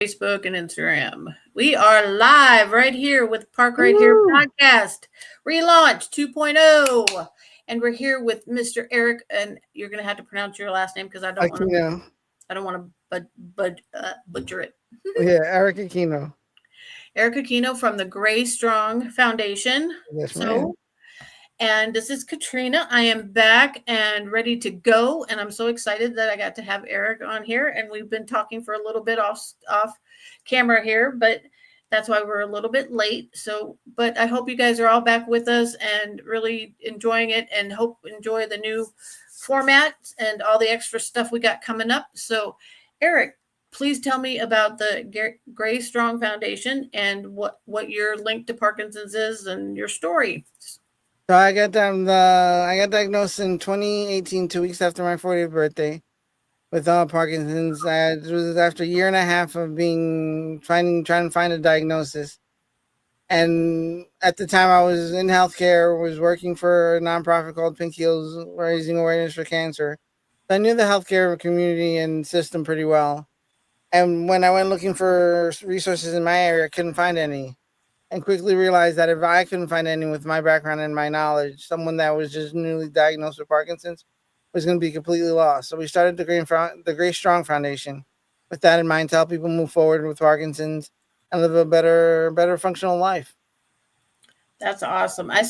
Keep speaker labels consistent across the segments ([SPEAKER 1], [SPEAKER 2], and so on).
[SPEAKER 1] Facebook and Instagram. We are live right here with Park Right Here
[SPEAKER 2] Woo!
[SPEAKER 1] podcast, relaunch 2.0. And we're here with Mr. Eric, and you're gonna have to pronounce your last name because
[SPEAKER 2] Aquino.
[SPEAKER 1] I don't want to butcher it.
[SPEAKER 2] Yeah, Eric Aquino.
[SPEAKER 1] Eric Aquino from the Gray Strong Foundation.
[SPEAKER 2] Yes, ma'am.
[SPEAKER 1] So, and this is Katrina. I am back and ready to go, and I'm so excited that I got to have Eric on here. And we've been talking for a little bit off camera here, but that's why we're a little bit late. So, but I hope you guys are all back with us and really enjoying it, and hope enjoy the new format and all the extra stuff we got coming up. So, Eric, please tell me about the Gray Strong Foundation and what your link to Parkinson's is and your story.
[SPEAKER 2] So I got diagnosed in 2018, 2 weeks after my 40th birthday, with Parkinson's. It was after a year and a half of trying to find a diagnosis. And at the time, I was in healthcare, was working for a nonprofit called Pink Heels, raising awareness for cancer. So I knew the healthcare community and system pretty well. And when I went looking for resources in my area, I couldn't find any. And quickly realized that if I couldn't find any with my background and my knowledge, someone that was just newly diagnosed with Parkinson's was going to be completely lost. So we started the Gray Strong Foundation with that in mind to help people move forward with Parkinson's and live a better functional life.
[SPEAKER 1] That's awesome. I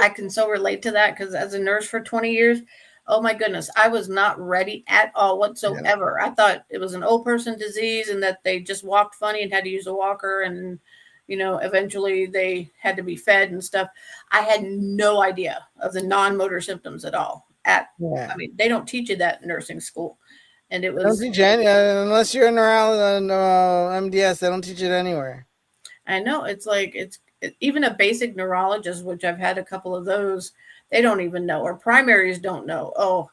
[SPEAKER 1] can so relate to that because as a nurse for 20 years, oh my goodness, I was not ready at all whatsoever. I thought it was an old person disease and that they just walked funny and had to use a walker, and eventually they had to be fed and stuff. I had no idea of the non-motor symptoms at all.
[SPEAKER 2] Yeah.
[SPEAKER 1] I mean, they don't teach you that in nursing school. And it
[SPEAKER 2] Don't
[SPEAKER 1] was,
[SPEAKER 2] teach it unless you're a MDS. They don't teach it anywhere.
[SPEAKER 1] I know it's like even a basic neurologist, which I've had a couple of those, they don't even know, or primaries don't know. Oh,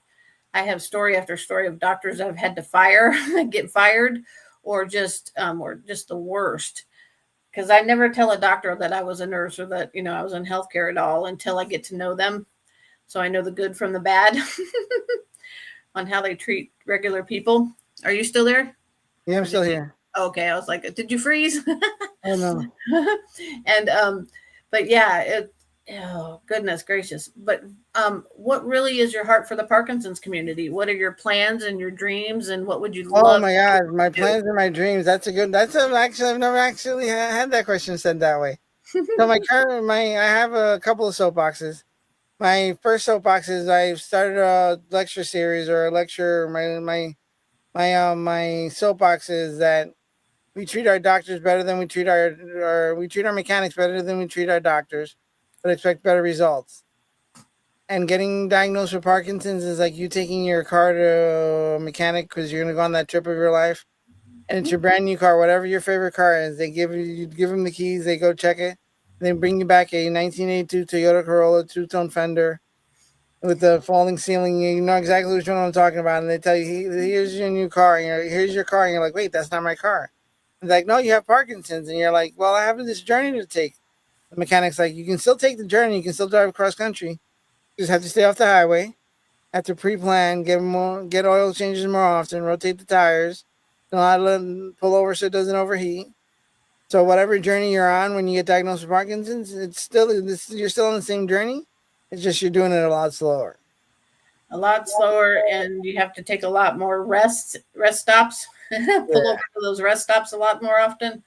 [SPEAKER 1] I have story after story of doctors I've had to fire, get fired, or just the worst. Because I never tell a doctor that I was a nurse or that I was in healthcare at all until I get to know them, so I know the good from the bad on how they treat regular people. Are you still there?
[SPEAKER 2] Yeah, I'm still here.
[SPEAKER 1] Okay, I was like, did you freeze?
[SPEAKER 2] Oh no.
[SPEAKER 1] And but yeah, oh goodness gracious. But what really is your heart for the Parkinson's community? What are your plans and your dreams, and what would you
[SPEAKER 2] Oh
[SPEAKER 1] love
[SPEAKER 2] my
[SPEAKER 1] to
[SPEAKER 2] God, my
[SPEAKER 1] do?
[SPEAKER 2] plans and my dreams. Actually, I've never actually had that question said that way. So I have a couple of soapboxes. My first soapbox is I started a lecture series or a lecture. My soapbox is that we treat our doctors better than we treat our mechanics better than we treat our doctors, but expect better results. And getting diagnosed with Parkinson's is like you taking your car to a mechanic because you're gonna go on that trip of your life, and it's your brand new car, whatever your favorite car is. You give them the keys, they go check it, and they bring you back a 1982 Toyota Corolla two-tone fender with the falling ceiling. You know exactly which one I'm talking about, and they tell you, "Here's your new car." And here's your car, and you're like, "Wait, that's not my car." And they're like, "No, you have Parkinson's," and you're like, "Well, I have this journey to take." The mechanic's like, "You can still take the journey. You can still drive across country. You just have to stay off the highway. Have to pre-plan, get oil changes more often, rotate the tires, know how to pull over so it doesn't overheat." So whatever journey you're on when you get diagnosed with Parkinson's, you're still on the same journey. It's just you're doing it a lot slower.
[SPEAKER 1] A lot slower, and you have to take a lot more rest stops. Pull over
[SPEAKER 2] Yeah.
[SPEAKER 1] to those rest stops a lot more often.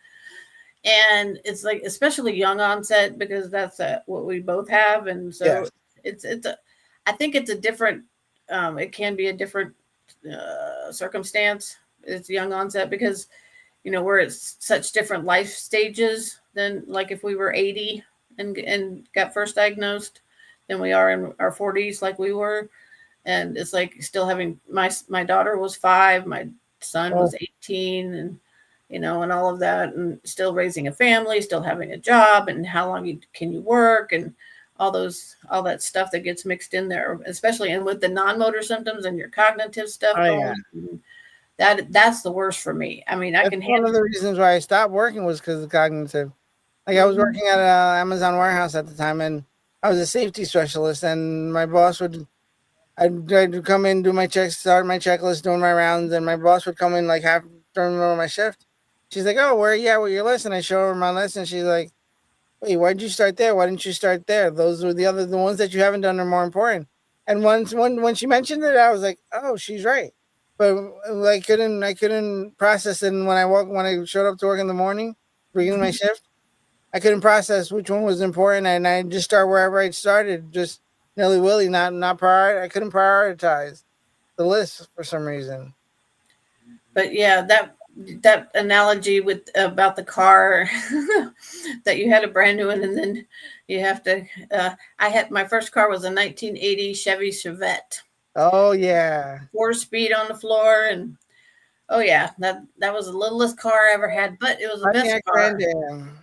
[SPEAKER 1] And it's like especially young onset because that's what we both have, and so
[SPEAKER 2] Yes.
[SPEAKER 1] it's a I think it's a different it can be a different circumstance. It's young onset because we're at such different life stages than like if we were 80 and got first diagnosed than we are in our 40s like we were. And it's like still having my daughter was 5, my son
[SPEAKER 2] Oh,
[SPEAKER 1] was 18, and and all of that, and still raising a family, still having a job, and how long can you work, and all that stuff that gets mixed in there, especially and with the non-motor symptoms and your cognitive stuff
[SPEAKER 2] oh yeah.
[SPEAKER 1] going. That's the worst for me. I mean, I
[SPEAKER 2] That's
[SPEAKER 1] can
[SPEAKER 2] one
[SPEAKER 1] handle.
[SPEAKER 2] of the reasons why I stopped working was because of cognitive. Like I was
[SPEAKER 1] Mhm.
[SPEAKER 2] working at a Amazon warehouse at the time, and I was a safety specialist. And my boss I'd come in, do my checks, start my checklist, doing my rounds, and my boss would come in like half during the middle of my shift. She's like, oh, where your lesson? I show her my lesson. She's like, wait, why did you start there? Why didn't you start there? Those were the ones that you haven't done are more important. And when she mentioned it, I was like, oh, she's right. But I couldn't process it. And when I showed up to work in the morning, beginning my shift, I couldn't process which one was important, and I just start wherever I started, just nilly willy, not prior. I couldn't prioritize the list for some reason.
[SPEAKER 1] But yeah, that analogy with about the car that you had a brand new one, and then you have to. I had my first car was a 1980 Chevy Chevette,
[SPEAKER 2] Oh yeah,
[SPEAKER 1] 4-speed on the floor, and oh yeah, that was the littlest car I ever had, but it was the best
[SPEAKER 2] Pontiac
[SPEAKER 1] car.
[SPEAKER 2] Grand Am.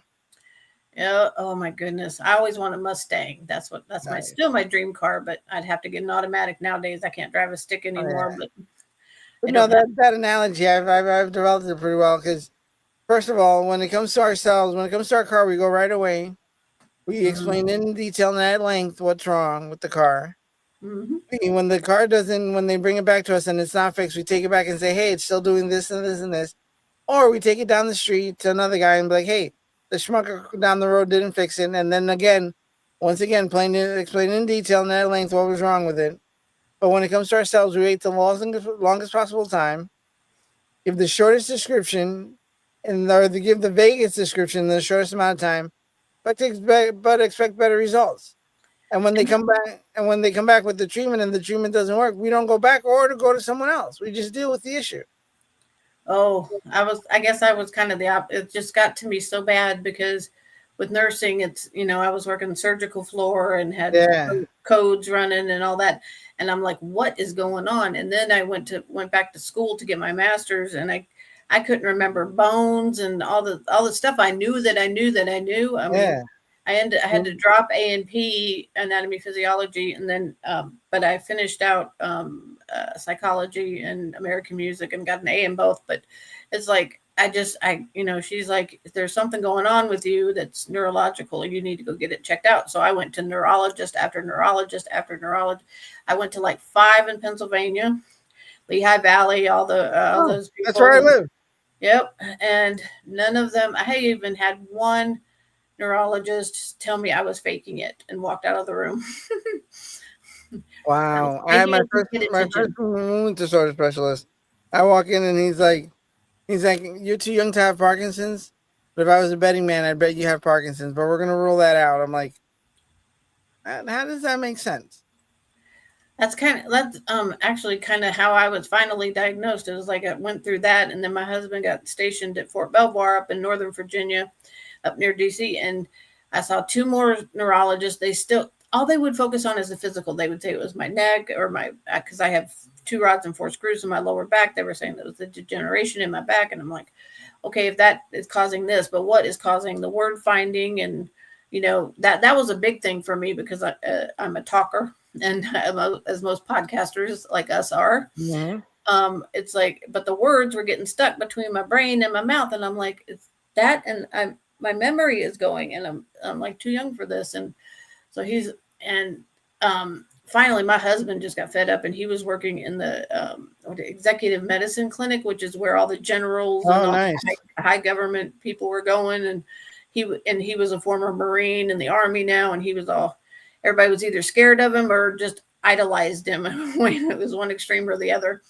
[SPEAKER 1] Yeah. Oh my goodness, I always wanted a Mustang. That's my
[SPEAKER 2] Nice.
[SPEAKER 1] still my dream car, but I'd have to get an automatic nowadays. I can't drive a stick
[SPEAKER 2] Oh
[SPEAKER 1] anymore,
[SPEAKER 2] yeah.
[SPEAKER 1] but
[SPEAKER 2] But
[SPEAKER 1] I
[SPEAKER 2] no,
[SPEAKER 1] don't have.
[SPEAKER 2] that analogy, I've developed it pretty well because first of all, when it comes to ourselves, when it comes to our car, we go right away. We
[SPEAKER 1] Mhm.
[SPEAKER 2] explain in detail and at length what's wrong with the car.
[SPEAKER 1] Mhm.
[SPEAKER 2] When the car doesn't, when they bring it back to us and it's not fixed, we take it back and say, hey, it's still doing this and this and this. Or we take it down the street to another guy and be like, hey, the schmucker down the road didn't fix it. And then again, once again, explain in detail and at length what was wrong with it. But when it comes to ourselves, we wait the longest possible time, give the shortest description, or give the vaguest description in the shortest amount of time, but expect better results. And when they come back with the treatment and the treatment doesn't work, we don't go back or to go to someone else. We just deal with the issue.
[SPEAKER 1] Oh, I guess I was kind of it just got to me so bad because with nursing, I was working the surgical floor and had
[SPEAKER 2] Yeah.
[SPEAKER 1] codes running and all that. And I'm like, what is going on? And then I went back to school to get my master's, and I couldn't remember bones and all the stuff I knew that I knew that I knew. I mean,
[SPEAKER 2] Yeah.
[SPEAKER 1] I had to drop A&P, anatomy physiology, and then but I finished out psychology and American music and got an A in both. But it's like she's like, there's something going on with you that's neurological. You need to go get it checked out. So I went to neurologist after neurologist after neurologist. I went to like 5 in Pennsylvania, Lehigh Valley, all those
[SPEAKER 2] That's where I
[SPEAKER 1] people.
[SPEAKER 2] live.
[SPEAKER 1] Yep, and none of them. I even had one neurologist tell me I was faking it and walked out of the room.
[SPEAKER 2] Wow. I had
[SPEAKER 1] Maybe I should get
[SPEAKER 2] my first
[SPEAKER 1] attention.
[SPEAKER 2] movement disorder specialist. I walk in and he's like, you're too young to have Parkinson's. But if I was a betting man, I'd bet you have Parkinson's. But we're gonna rule that out. I'm like, how does that make sense?
[SPEAKER 1] That's actually kind of how I was finally diagnosed. It was like I went through that, and then my husband got stationed at Fort Belvoir up in Northern Virginia, up near DC, and I saw 2 more neurologists. They still all they would focus on is the physical. They would say it was my neck or my because I have 2 rods and 4 screws in my lower back. They were saying that was the degeneration in my back, and I'm like, okay, if that is causing this, but what is causing the word finding? And that was a big thing for me because I'm a talker, and as most podcasters like us are.
[SPEAKER 2] Mm-hmm.
[SPEAKER 1] It's like, but the words were getting stuck between my brain and my mouth, and I'm like, it's that, and my memory is going, and I'm like too young for this. And so and finally my husband just got fed up, and he was working in the executive medicine clinic, which is where all the generals and
[SPEAKER 2] Oh,
[SPEAKER 1] all
[SPEAKER 2] nice.
[SPEAKER 1] high government people were going. And he was a former Marine in the Army now, and everybody was either scared of him or just idolized him. It was one extreme or the other.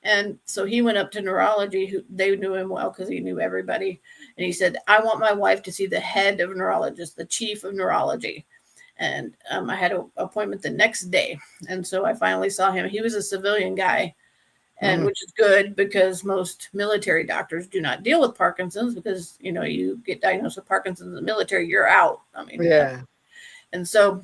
[SPEAKER 1] And so he went up to neurology, who they knew him well because he knew everybody. And he said, I want my wife to see the head of neurologists, the chief of neurology. And I had an appointment the next day. And so I finally saw him. He was a civilian guy, and
[SPEAKER 2] Mm.
[SPEAKER 1] which is good because most military doctors do not deal with Parkinson's because, you get diagnosed with Parkinson's in the military, you're out. I mean,
[SPEAKER 2] Yeah.
[SPEAKER 1] and so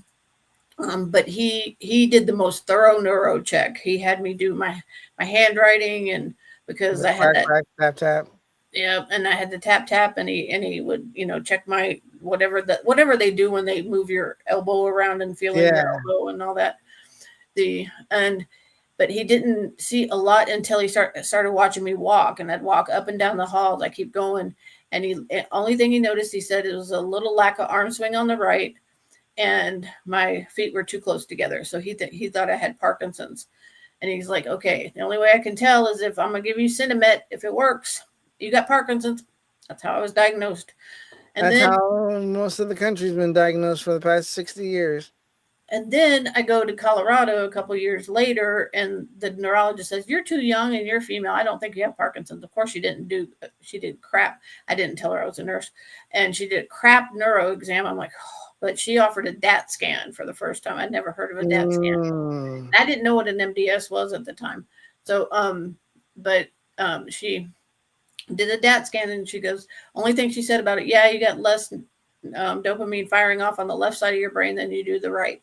[SPEAKER 1] but he did the most thorough neuro check. He had me do my handwriting, and because I had
[SPEAKER 2] Crack,
[SPEAKER 1] that,
[SPEAKER 2] crack, tap, tap.
[SPEAKER 1] yeah, and I had the tap, and he would check my whatever they do when they move your elbow around and feeling your
[SPEAKER 2] Yeah.
[SPEAKER 1] elbow and all that. But he didn't see a lot until he started watching me walk, and I'd walk up and down the halls. I keep going, and only thing he noticed, he said, it was a little lack of arm swing on the right, and my feet were too close together. So he thought I had Parkinson's. And he's like, okay, the only way I can tell is if I'm going to give you Cinemet. If it works, you got Parkinson's. That's how I was diagnosed. And
[SPEAKER 2] That's
[SPEAKER 1] then
[SPEAKER 2] how most of the country's been diagnosed for the past 60 years.
[SPEAKER 1] And then I go to Colorado a couple years later, and the neurologist says, "You're too young and you're female. I don't think you have Parkinson's." Of course, she did crap. I didn't tell her I was a nurse. And she did a crap neuro exam. I'm like, oh, but she offered a DAT scan for the first time. I'd never heard of a DAT scan.
[SPEAKER 2] Mm.
[SPEAKER 1] I didn't know what an MDS was at the time. So, she did a DAT scan and she goes, only thing she said about it, yeah, you got less dopamine firing off on the left side of your brain than you do the right.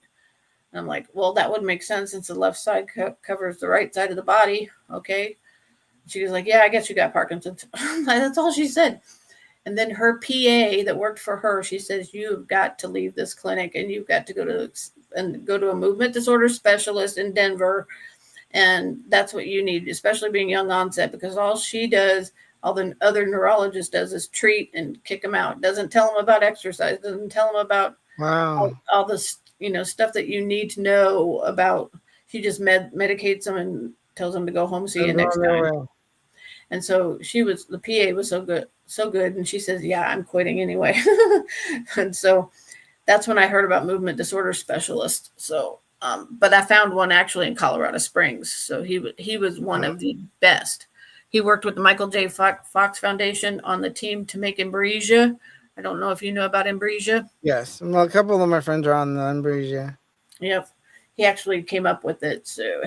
[SPEAKER 1] And I'm like, well, that would make sense since the left side covers the right side of the body. Okay. She was like, yeah, I guess you got Parkinson's. That's all she said. And then her PA that worked for her, she says, you've got to leave this clinic and you've got to go to a movement disorder specialist in Denver. And that's what you need, especially being young onset, because all she does, all the other neurologist does is treat and kick them out. Doesn't tell them about exercise, doesn't tell them about all this, stuff that you need to know about. She just medicates them and tells them to go home, see you next time. And so the PA was so good. And she says, yeah, I'm quitting anyway. And so that's when I heard about movement disorder specialist. So, but I found one actually in Colorado Springs. So he was one of the best. He worked with the Michael J. Fox Foundation on the team to make Ambrosia. I don't know if you know about Ambrosia.
[SPEAKER 2] Yes. Well, a couple of my friends are on the Ambrosia.
[SPEAKER 1] Yep. He actually came up with it. So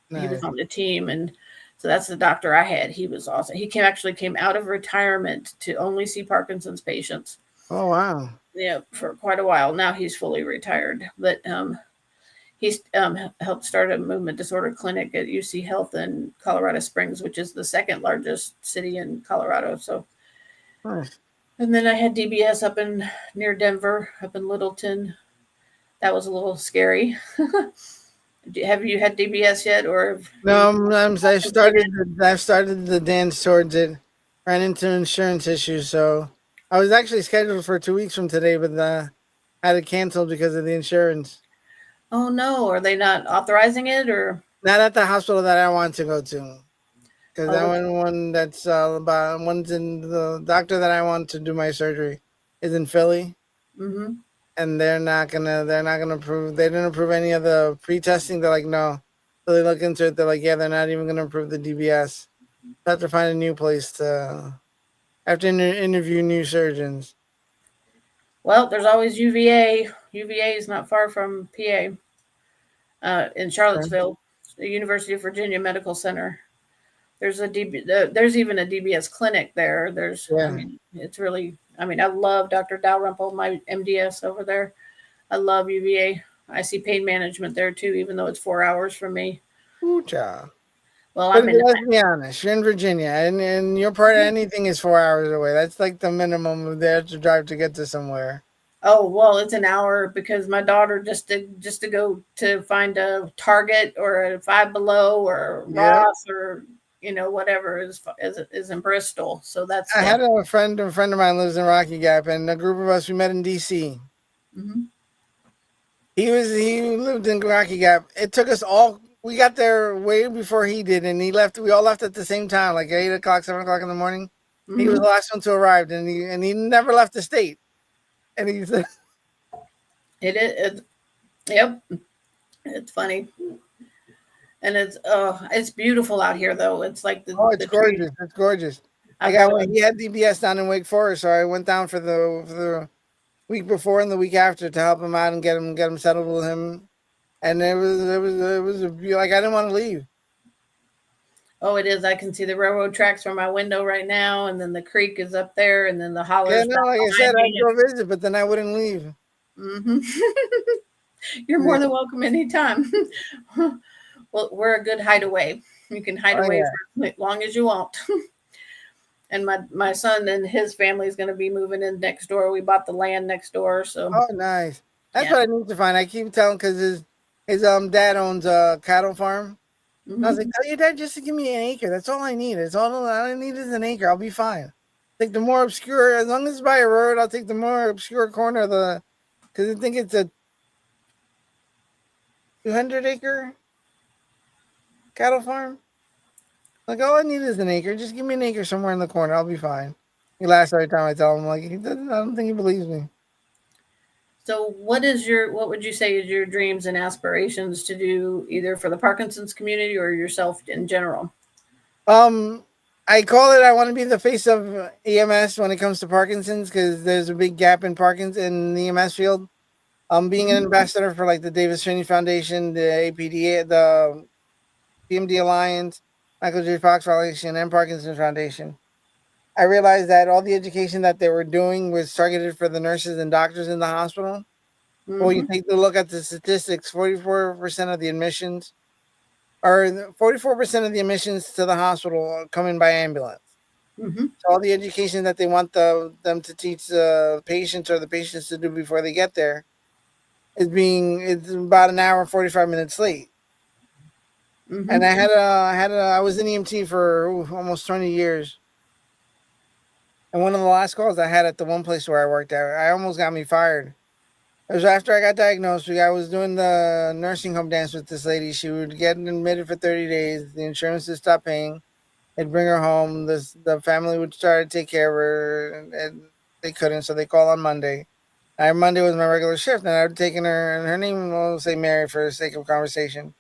[SPEAKER 1] he was on the team. And so that's the doctor I had. He was awesome. He came out of retirement to only see Parkinson's patients.
[SPEAKER 2] Oh, wow.
[SPEAKER 1] Yeah, for quite a while. Now he's fully retired. But he's helped start a movement disorder clinic at UC Health in Colorado Springs, which is the second largest city in Colorado. So,
[SPEAKER 2] nice.
[SPEAKER 1] And then I had DBS up near Denver, up in Littleton. That was a little scary. Have you had DBS yet, or?
[SPEAKER 2] No, I've started the dance towards it. Ran into insurance issues, so I was actually scheduled for 2 weeks from today, but had it canceled because of the insurance.
[SPEAKER 1] Oh no! Are they not authorizing it, or
[SPEAKER 2] not at the hospital that I want to go to? Because I went one that's one's in the doctor that I want to do my surgery is in Philly, and they're not gonna approve. They didn't approve any of the pre-testing. They're like, no. So they look into it. They're like, yeah, they're not even gonna approve the DBS. I have to find a new place to. I have to interview new surgeons.
[SPEAKER 1] Well, there's always UVA. UVA is not far from PA. In Charlottesville, the University of Virginia Medical Center. There's there's even a DBS clinic there. It's really, I love Dr. Dalrymple, my MDS over there. I love UVA. I see pain management there too, even though it's 4 hours from me.
[SPEAKER 2] Ooh, child.
[SPEAKER 1] Well,
[SPEAKER 2] let's be honest. You're in Virginia, and your part of anything is 4 hours away. That's like the minimum they have to drive to get to somewhere.
[SPEAKER 1] Oh, well, it's an hour because my daughter just to go to find a Target or a Five Below or Ross or whatever is in Bristol. So that's.
[SPEAKER 2] I had a friend of mine lives in Rocky Gap, and a group of us we met in DC. He lived in Rocky Gap. It took us all. We got there way before he did, and he left. We all left at the same time, like 8 o'clock, 7 o'clock in the morning. He was the last one to arrive, and he never left the state. And he said,
[SPEAKER 1] Yep, it's funny, and it's beautiful out here though. It's like
[SPEAKER 2] it's gorgeous. It's gorgeous. He had DBS down in Wake Forest, so I went down for the week before and the week after to help him out and get him settled with him. And it was like I didn't want to leave.
[SPEAKER 1] Oh, it is. I can see the railroad tracks from my window right now, and then the creek is up there, and then the hollers.
[SPEAKER 2] Yeah, no, like I said, I'd go visit, but then I wouldn't leave.
[SPEAKER 1] You're more than welcome anytime. Well, we're a good hideaway. You can hide away for as long as you want. And my son and his family is going to be moving in next door. We bought the land next door, so.
[SPEAKER 2] Oh, nice. That's what I need to find. I keep telling because his dad owns a cattle farm. I was like, tell your dad just to give me an acre. That's all I need. All I need is an acre. I'll be fine. Take the more obscure, as long as it's by a road, I'll take the more obscure corner of because I think it's a 200-acre cattle farm. Like, all I need is an acre. Just give me an acre somewhere in the corner. I'll be fine. He laughs every time I tell him. Like he doesn't. I don't think he believes me.
[SPEAKER 1] So what would you say is your dreams and aspirations to do either for the Parkinson's community or yourself in general?
[SPEAKER 2] Um, I call it. I want to be the face of EMS when it comes to Parkinson's because there's a big gap in Parkinson's in the EMS field. Being an
[SPEAKER 1] Mhm.
[SPEAKER 2] ambassador for like the Davis Trinity Foundation, the APDA, the PMD Alliance, Michael J. Fox Foundation, and Parkinson's Foundation. I realized that all the education that they were doing was targeted for the nurses and doctors in the hospital. But when you
[SPEAKER 1] Mhm.
[SPEAKER 2] take a look at the statistics, 44% of the admissions, or 44% of the admissions to the hospital come in by ambulance.
[SPEAKER 1] Mhm.
[SPEAKER 2] So all the education that they want them to teach the patients or the patients to do before they get there it's about an hour and 45 minutes late. And
[SPEAKER 1] Mhm.
[SPEAKER 2] I was in EMT for almost 20 years. And one of the last calls I had at the one place where I worked at, I almost got me fired. It was after I got diagnosed. I was doing the nursing home dance with this lady. She would get admitted for 30 days. The insurance would stop paying. They'd bring her home. The family would try to take care of her, and they couldn't, so they called on Monday. Monday was my regular shift, and I would taken her, and her name, we'll say Mary for the sake of conversation.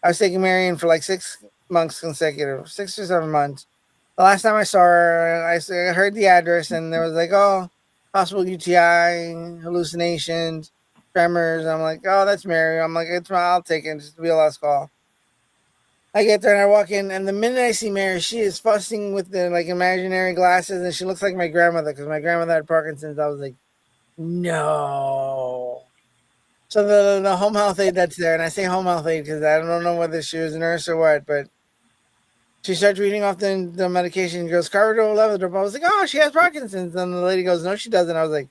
[SPEAKER 2] I was taking Mary in for like 6 months consecutive, 6 or 7 months. The last time I saw her, I heard the address, and there was like, oh, possible UTI, hallucinations, tremors. I'm like, oh, that's Mary. I'm like, I'll take it. Just to be a last call. I get there and I walk in, and the minute I see Mary, she is fussing with the like imaginary glasses, and she looks like my grandmother because my grandmother had Parkinson's. I was like, no. So the home health aide that's there, and I say home health aide because I don't know whether she was a nurse or what, but she starts reading off the medication. She goes, carbidopa, levodopa. I was like, oh, she has Parkinson's. And the lady goes, no, she doesn't. I was like,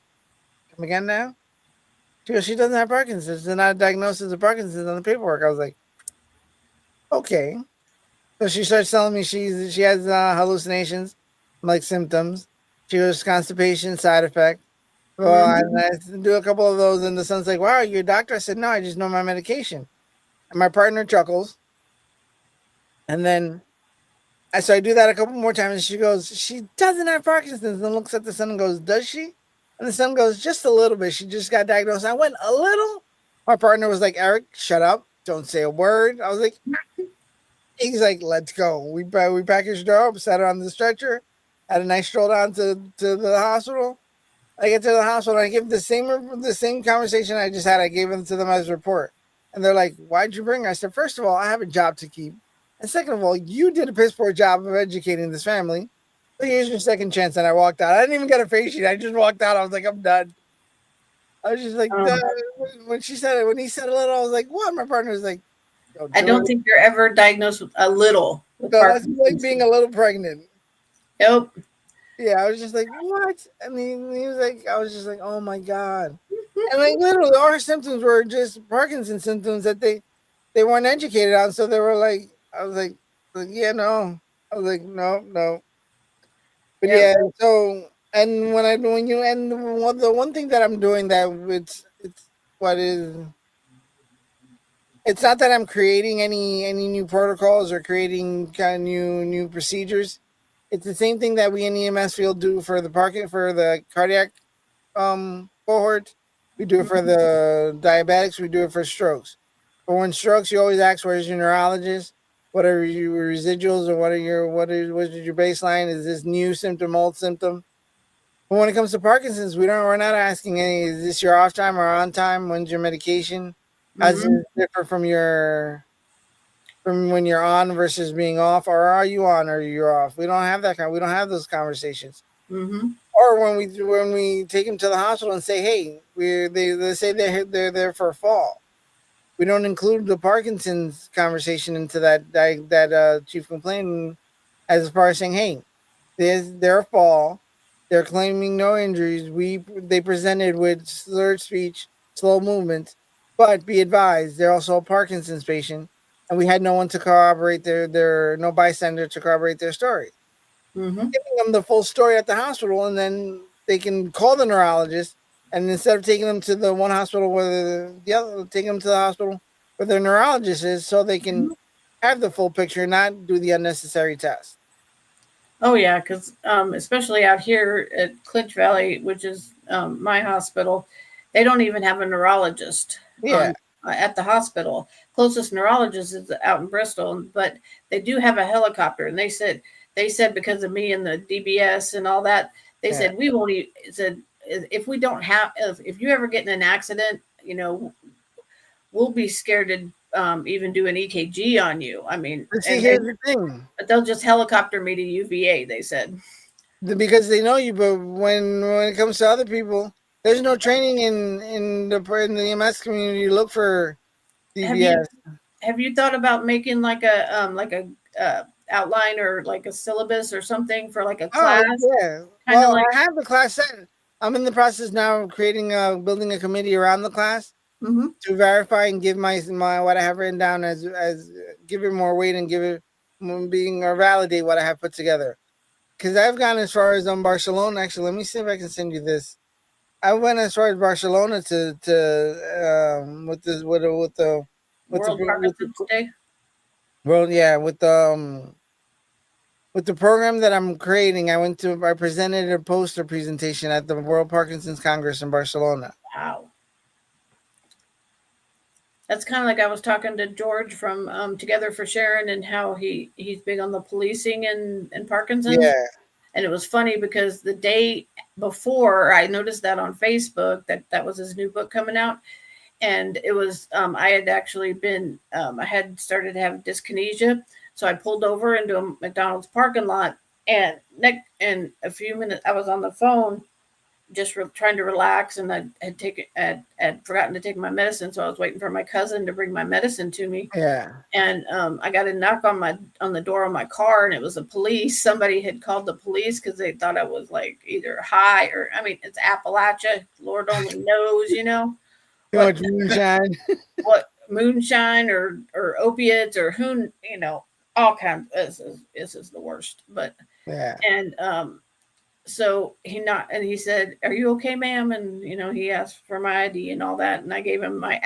[SPEAKER 2] come again now? She goes, she doesn't have Parkinson's. There's not a diagnosis of Parkinson's on the paperwork. I was like, okay. So she starts telling me she has hallucinations, like symptoms. She goes, constipation, side effect. Well,
[SPEAKER 1] Mhm.
[SPEAKER 2] and I do a couple of those, and the son's like, wow, you're a doctor? I said, no, I just know my medication. And my partner chuckles. And then so I do that a couple more times, and she goes, she doesn't have Parkinson's, and looks at the son and goes, does she? And the son goes, just a little bit. She just got diagnosed. I went, a little? My partner was like, Eric, shut up. Don't say a word. I was like, he's like, let's go. We packaged her up, sat her on the stretcher, had a nice stroll down to the hospital. I get to the hospital, and I give the same conversation I just had. I gave them to them as a report. And they're like, why'd you bring her? I said, first of all, I have a job to keep. And second of all, you did a piss poor job of educating this family. So here's your second chance. And I walked out. I didn't even get a face sheet. I just walked out. I was like, I'm done. I was just like,
[SPEAKER 1] Um,
[SPEAKER 2] when she said it, when he said a little, I was like, what? My partner was like, don't
[SPEAKER 1] I
[SPEAKER 2] do
[SPEAKER 1] don't
[SPEAKER 2] it.
[SPEAKER 1] think you're ever diagnosed with a little with
[SPEAKER 2] No, that's like
[SPEAKER 1] Parkinson's.
[SPEAKER 2] being a little pregnant.
[SPEAKER 1] Nope.
[SPEAKER 2] Yeah, I was just like, what? And he was like, I was just like, oh my God. And like literally our symptoms were just Parkinson's symptoms that they weren't educated on. So they were like, I was like yeah, no. I was like, no, no. But
[SPEAKER 1] Yep.
[SPEAKER 2] yeah, so and when you and the one thing that I'm doing that it's what is it's not that I'm creating any new protocols or creating kind of new procedures. It's the same thing that we in EMS field do for the parking for the cardiac cohort. We do it for
[SPEAKER 1] Mhm.
[SPEAKER 2] the diabetics. We do it for strokes. But when strokes, you always ask, "Where's your neurologist? What are your residuals, or what is your baseline? Is this new symptom, old symptom?" But when it comes to Parkinson's, we're not asking any. Is this your off time or on time? When's your medication? How does
[SPEAKER 1] Mhm.
[SPEAKER 2] it differ from when you're on versus being off, or are you on or you're off? We don't have that kind. We don't have those conversations.
[SPEAKER 1] Mhm.
[SPEAKER 2] Or when we take them to the hospital and say, hey, they say they're there for a fall. We don't include the Parkinson's conversation into that chief complaint as far as saying, hey, there's their fall. They're claiming no injuries. They presented with slurred speech, slow movements, but be advised they're also a Parkinson's patient, and we had no one to corroborate their no bystander to corroborate their story.
[SPEAKER 1] Mhm.
[SPEAKER 2] Giving them the full story at the hospital, and then they can call the neurologist. And instead of taking them to the one hospital where the other, taking them to the hospital where their neurologist is, so they can
[SPEAKER 1] Mhm.
[SPEAKER 2] have the full picture, not do the unnecessary test.
[SPEAKER 1] Oh yeah, because especially out here at Clinch Valley, which is my hospital, they don't even have a neurologist
[SPEAKER 2] Yeah.
[SPEAKER 1] on at the hospital. Closest neurologist is out in Bristol, but they do have a helicopter. And they said because of me and the DBS and all that, they
[SPEAKER 2] Yeah.
[SPEAKER 1] said we won't. Said if we don't have if you ever get in an accident, we'll be scared to even do an EKG on you. I mean,
[SPEAKER 2] But see,
[SPEAKER 1] and
[SPEAKER 2] here's the thing.
[SPEAKER 1] but they'll just helicopter me to UVA. They said.
[SPEAKER 2] Because they know you, but when it comes to other people, there's no training in the EMS community to look for
[SPEAKER 1] Have you
[SPEAKER 2] DBS.
[SPEAKER 1] have you thought about making like a outline or like a syllabus or something for like a
[SPEAKER 2] Oh
[SPEAKER 1] class,
[SPEAKER 2] yeah.
[SPEAKER 1] kind of
[SPEAKER 2] Well,
[SPEAKER 1] like?
[SPEAKER 2] I have the class set. I'm in the process now of building a committee around the class
[SPEAKER 1] Mm-hmm.
[SPEAKER 2] to verify and give my what I have written down as give it more weight and give it being or validate what I have put together. Because I've gone as far as Barcelona. Actually, let me see if I can send you this. I went as far as Barcelona with this
[SPEAKER 1] World
[SPEAKER 2] with the
[SPEAKER 1] Parkinson's Day.
[SPEAKER 2] well yeah with the program that I'm creating. I presented a poster presentation at the World Parkinson's Congress in Barcelona.
[SPEAKER 1] Wow, that's kind of like I was talking to George from Together for Sharon and how he's big on the policing and Parkinson's.
[SPEAKER 2] Yeah,
[SPEAKER 1] And it was funny because the day before I noticed that on Facebook that was his new book coming out, and it was I had actually been I had started to have dyskinesia, so I pulled over into a McDonald's parking lot, and and a few minutes I was on the phone just trying to relax, and I had forgotten to take my medicine, so I was waiting for my cousin to bring my medicine to me,
[SPEAKER 2] yeah,
[SPEAKER 1] and I got a knock on the door of my car, and it was the police. Somebody had called the police because they thought I was like either high or I mean it's Appalachia, Lord only knows.
[SPEAKER 2] too
[SPEAKER 1] What
[SPEAKER 2] much moonshine.
[SPEAKER 1] what moonshine or opiates or who all kinds. This is the worst. But
[SPEAKER 2] Yeah,
[SPEAKER 1] and so he said, "Are you okay, ma'am?" And he asked for my ID and all that, and I gave him my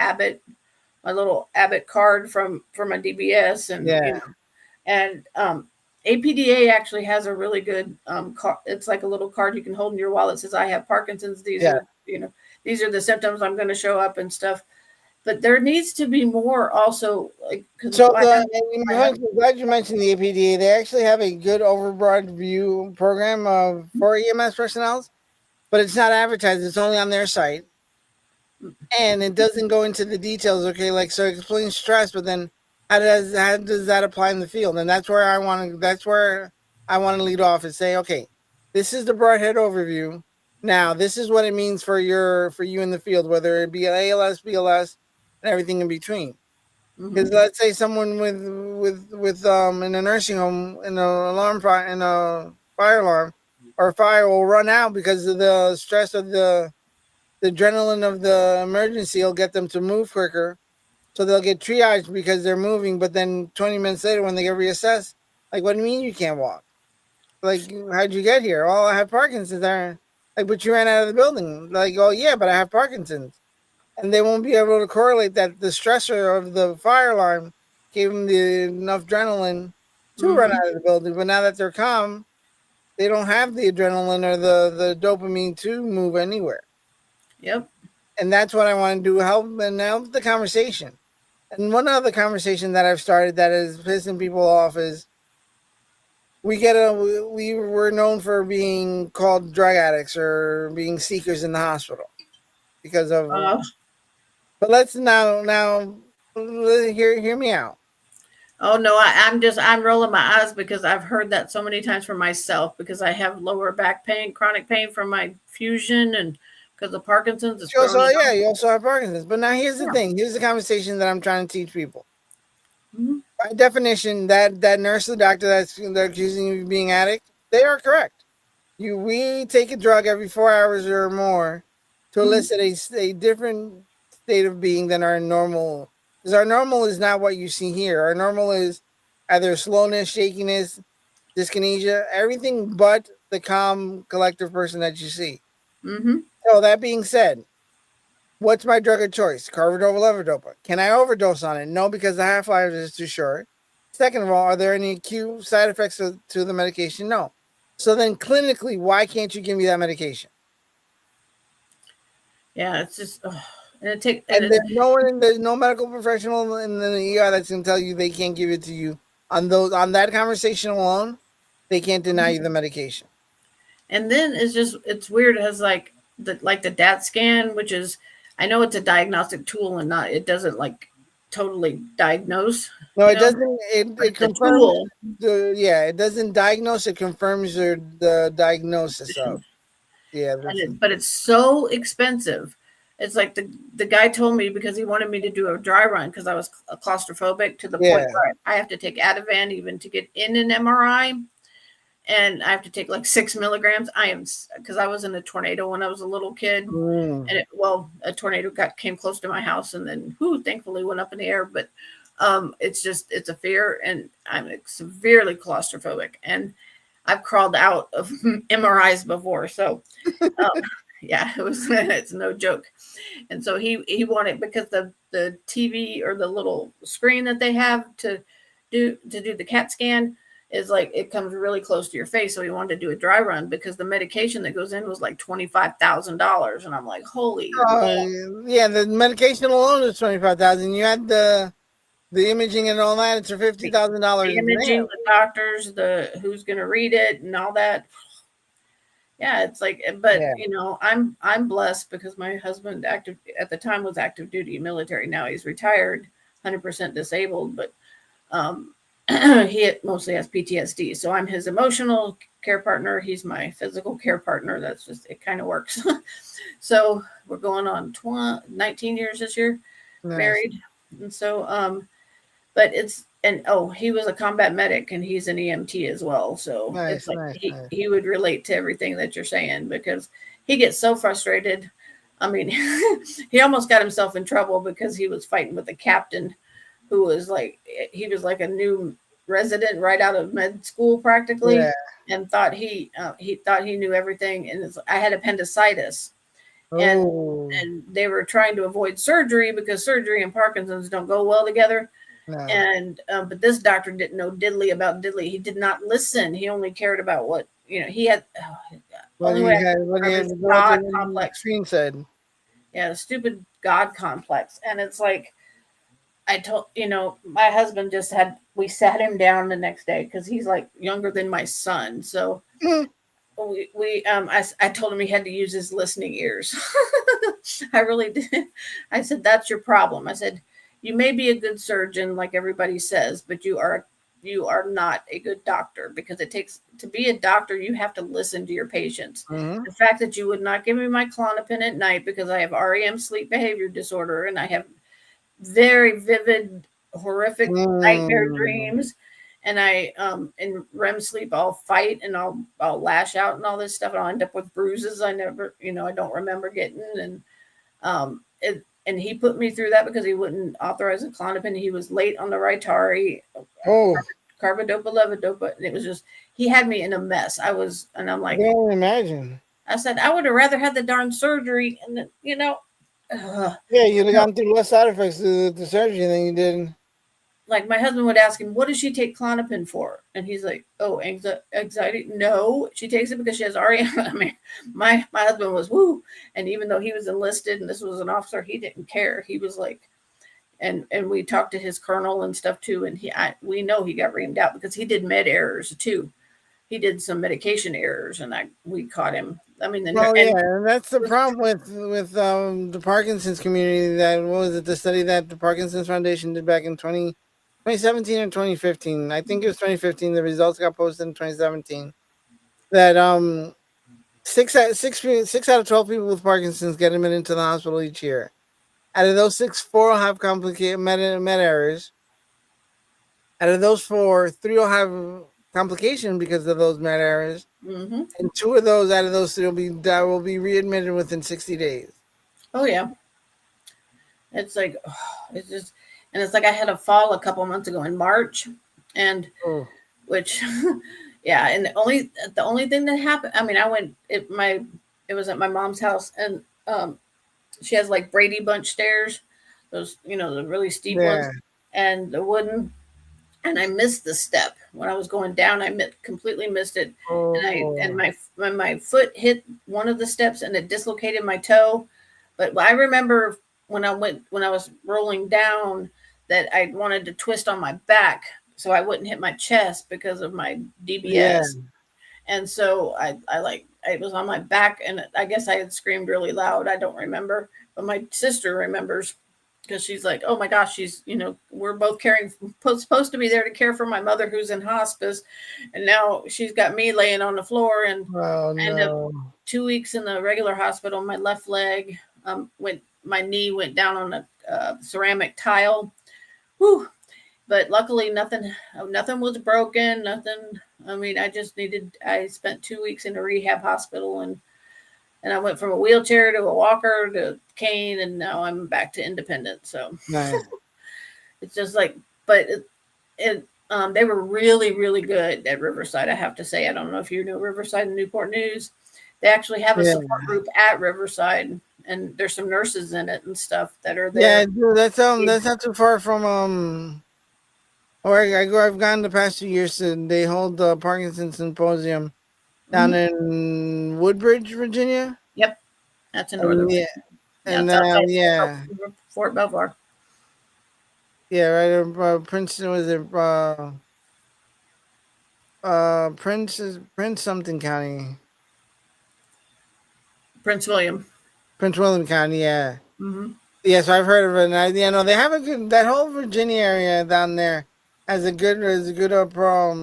[SPEAKER 1] little Abbott card from my DBS, and
[SPEAKER 2] yeah,
[SPEAKER 1] and APDA actually has a really good card. It's like a little card you can hold in your wallet. It says, "I have Parkinson's.
[SPEAKER 2] yeah.
[SPEAKER 1] These are the symptoms I'm going to show up and stuff." But there needs to be more also, like because
[SPEAKER 2] So I'm glad you mentioned the APDA. They actually have a good overbroad view program for EMS personnel, but it's not advertised. It's only on their site, and it doesn't go into the details. Okay, like so it explains stress, but then how does that apply in the field? And that's where I want to lead off and say, okay, this is the broad head overview. Now, this is what it means for you in the field, whether it be ALS, BLS, and everything in between.
[SPEAKER 1] mm-hmm.
[SPEAKER 2] Because let's say someone with in a nursing home in in a fire alarm or fire will run out because of the stress of the adrenaline of the emergency will get them to move quicker. So they'll get triaged because they're moving, but then 20 minutes later when they get reassessed, like, what do you mean you can't walk? Like, how'd you get here? Oh, I have Parkinson's. Like, but you ran out of the building. Like, oh yeah, but I have Parkinson's. And they won't be able to correlate that the stressor of the fire alarm gave them enough adrenaline to run
[SPEAKER 1] Mm-hmm.
[SPEAKER 2] out of the building. But now that they're calm, they don't have the adrenaline or the dopamine to move anywhere.
[SPEAKER 1] Yep.
[SPEAKER 2] And that's what I want to do, help the conversation. And one other conversation that I've started that is pissing people off is we were known for being called drug addicts or being seekers in the hospital because of.
[SPEAKER 1] Uh,
[SPEAKER 2] But let's now hear me out.
[SPEAKER 1] oh no, I'm rolling my eyes because I've heard that so many times for myself because I have lower back pain, chronic pain from my fusion, and because of Parkinson's, it's thrown it off.
[SPEAKER 2] You also have Parkinson's. But now here's the
[SPEAKER 1] Yeah.
[SPEAKER 2] thing. Here's the conversation that I'm trying to teach people.
[SPEAKER 1] Mm-hmm.
[SPEAKER 2] By definition, that nurse or doctor they're accusing you of being addict, they are correct. We take a drug every 4 hours or more to
[SPEAKER 1] Mm-hmm.
[SPEAKER 2] elicit a different state of being than our normal. Because our normal is not what you see here. Our normal is either slowness, shakiness, dyskinesia, everything but the calm, collective person that you see.
[SPEAKER 1] Mm-hmm.
[SPEAKER 2] So that being said, what's my drug of choice? Carbidopa, levodopa. Can I overdose on it? No, because the half-life is too short. Second of all, are there any acute side effects to the medication? No. So then clinically, why can't you give me that medication?
[SPEAKER 1] Yeah, it's just, and
[SPEAKER 2] And there's no medical professional in the ER that's gonna tell you they can't give it to you on that conversation alone. They can't deny you the medication.
[SPEAKER 1] and then it's weird. It has like the DAT scan, which is, I know it's a diagnostic tool and not, it doesn't like totally diagnose,
[SPEAKER 2] No,
[SPEAKER 1] you
[SPEAKER 2] it
[SPEAKER 1] know,
[SPEAKER 2] doesn't.
[SPEAKER 1] but
[SPEAKER 2] It
[SPEAKER 1] it's a
[SPEAKER 2] confirms
[SPEAKER 1] tool.
[SPEAKER 2] it doesn't diagnose. It confirms the diagnosis of. Yeah,
[SPEAKER 1] But it's so expensive. It's like the guy told me, because he wanted me to do a dry run because I was claustrophobic to the point
[SPEAKER 2] yeah.
[SPEAKER 1] where I have to take Ativan even to get in an MRI, and I have to take like 6 milligrams. I am, because I was in a tornado when I was a little kid,
[SPEAKER 2] Mm.
[SPEAKER 1] and a tornado came close to my house, and then thankfully went up in the air. But it's a fear, and I'm severely claustrophobic, and I've crawled out of MRIs before, so yeah, it's no joke. And so he wanted, because the TV or the little screen that they have to do the CAT scan is like, it comes really close to your face. So he wanted to do a dry run because the medication that goes in was like $25,000, and I'm like, holy man.
[SPEAKER 2] Yeah, the medication alone is 25,000. You had the imaging and all that. It's for $50,000.
[SPEAKER 1] The imaging, the doctors, the who's going to read it, and all that. Yeah, it's like, but
[SPEAKER 2] Yeah.
[SPEAKER 1] I'm blessed because my husband active at the time was active duty military. Now he's retired, 100% disabled, but he mostly has PTSD. So I'm his emotional care partner. He's my physical care partner. That's just, it kind of works. So we're going on 19 years this year,
[SPEAKER 2] Nice.
[SPEAKER 1] married. And so, but he was a combat medic, and he's an EMT as well. So it's like
[SPEAKER 2] Nice.
[SPEAKER 1] he would relate to everything that you're saying, because he gets so frustrated. I mean, he almost got himself in trouble because he was fighting with a captain who was like, he was like a new resident right out of med school practically,
[SPEAKER 2] Yeah.
[SPEAKER 1] and he thought he knew everything. And I had appendicitis, and
[SPEAKER 2] Oh,
[SPEAKER 1] they were trying to avoid surgery because surgery and Parkinson's don't go well together.
[SPEAKER 2] no.
[SPEAKER 1] And but this doctor didn't know diddly about diddly. He did not listen. He only cared about what he had.
[SPEAKER 2] What
[SPEAKER 1] Only way I
[SPEAKER 2] had,
[SPEAKER 1] can
[SPEAKER 2] what he
[SPEAKER 1] describe
[SPEAKER 2] had,
[SPEAKER 1] is
[SPEAKER 2] what
[SPEAKER 1] God
[SPEAKER 2] the
[SPEAKER 1] complex.
[SPEAKER 2] screen said.
[SPEAKER 1] Yeah, the stupid God complex. And it's like, I told my husband we sat him down the next day because he's like younger than my son. So I told him he had to use his listening ears. I really did. I said, that's your problem. I said, you may be a good surgeon like everybody says, but you are not a good doctor, because it takes, to be a doctor, you have to listen to your patients.
[SPEAKER 2] Mm-hmm.
[SPEAKER 1] The fact that you would not give me my Klonopin at night because I have REM, sleep behavior disorder, and I have very vivid, horrific nightmare dreams, and I in REM sleep I'll fight and I'll lash out and all this stuff, and I'll end up with bruises I never, I don't remember getting. And and he put me through that because he wouldn't authorize a Klonopin. He was late on the Rytari, carbidopa, levodopa, and it was just, he had me in a mess. And I'm like,
[SPEAKER 2] I can only imagine.
[SPEAKER 1] I said, I would have rather had the darn surgery, and then,
[SPEAKER 2] yeah, you'd have gone through less side effects to the surgery than you did.
[SPEAKER 1] Like, my husband would ask him, what does she take Klonopin for? And he's like, oh, anxiety. No, she takes it because she has REM. I mean, my husband was woo. And even though he was enlisted and this was an officer, he didn't care. He was like, and we talked to his colonel and stuff too. And we know he got reamed out because he did med errors too. He did some medication errors, and we caught him. I mean,
[SPEAKER 2] and that's the problem with the Parkinson's community. That, what was it, the study that the Parkinson's Foundation did back in 2017 or 2015? I think it was 2015. The results got posted in 2017. That 6 out of 12 people with Parkinson's get admitted into the hospital each year. Out of those 6, 4 will have complicated med errors. Out of those 4, 3 will have complication because of those med errors.
[SPEAKER 1] Mm-hmm.
[SPEAKER 2] And 2 of those out of those 3 will be readmitted within 60 days.
[SPEAKER 1] Oh yeah. It's like, it's just, and it's like, I had a fall a couple months ago in March, and which, yeah, and the only thing that happened, I mean, it was at my mom's house, and she has like Brady Bunch stairs, those, the really steep ones, and the wooden, and I missed the step when I was going down. Completely missed it, and
[SPEAKER 2] Oh,
[SPEAKER 1] my foot hit one of the steps and it dislocated my toe. But I remember when I was rolling down that I wanted to twist on my back so I wouldn't hit my chest because of my
[SPEAKER 2] yeah.
[SPEAKER 1] DBS. And so I was on my back, and I guess I had screamed really loud. I don't remember, but my sister remembers because she's like, "Oh my gosh, we're both supposed to be there to care for my mother who's in hospice, and now she's got me laying on the floor." And
[SPEAKER 2] Oh
[SPEAKER 1] I ended up
[SPEAKER 2] no.
[SPEAKER 1] 2 weeks in the regular hospital. My left leg my knee went down on a ceramic tile. Whew. But luckily nothing was broken, nothing. I mean, I spent 2 weeks in a rehab hospital, and I went from a wheelchair to a walker to cane, and now I'm back to independent. So
[SPEAKER 2] Nice.
[SPEAKER 1] it's just like, but they were really, really good at Riverside. I have to say, I don't know if you know Riverside and Newport News. They actually have a
[SPEAKER 2] Yeah.
[SPEAKER 1] support group at Riverside, and there's some nurses in it and stuff that are
[SPEAKER 2] Yeah,
[SPEAKER 1] there.
[SPEAKER 2] dude, that's not too far from or I've gone the past few years to they hold the Parkinson Symposium down
[SPEAKER 1] Mhm.
[SPEAKER 2] in Woodbridge, Virginia.
[SPEAKER 1] Yep, that's in Northern
[SPEAKER 2] And yeah,
[SPEAKER 1] Virginia. Yeah,
[SPEAKER 2] and
[SPEAKER 1] it's outside
[SPEAKER 2] yeah,
[SPEAKER 1] Fort Belvoir.
[SPEAKER 2] yeah, right. Princeton was it? Prince something County,
[SPEAKER 1] Prince William.
[SPEAKER 2] Prince William County. Yeah,
[SPEAKER 1] Hmm.
[SPEAKER 2] yes, I've heard of it. And yeah, no, they have a good that whole Virginia area down there has a good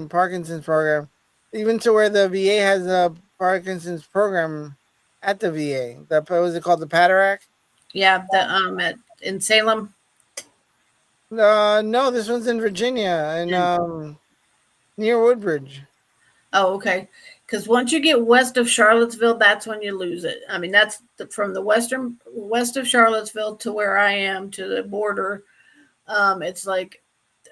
[SPEAKER 2] Parkinson's program, even to where the VA has a Parkinson's program at the VA. The what was it called, the Paterack?
[SPEAKER 1] Yeah, the in Salem.
[SPEAKER 2] No, this one's in Virginia and
[SPEAKER 1] And
[SPEAKER 2] near Woodbridge.
[SPEAKER 1] oh, okay. Because once you get west of Charlottesville, that's when you lose it. I mean, from the west of Charlottesville to where I am to the border. It's like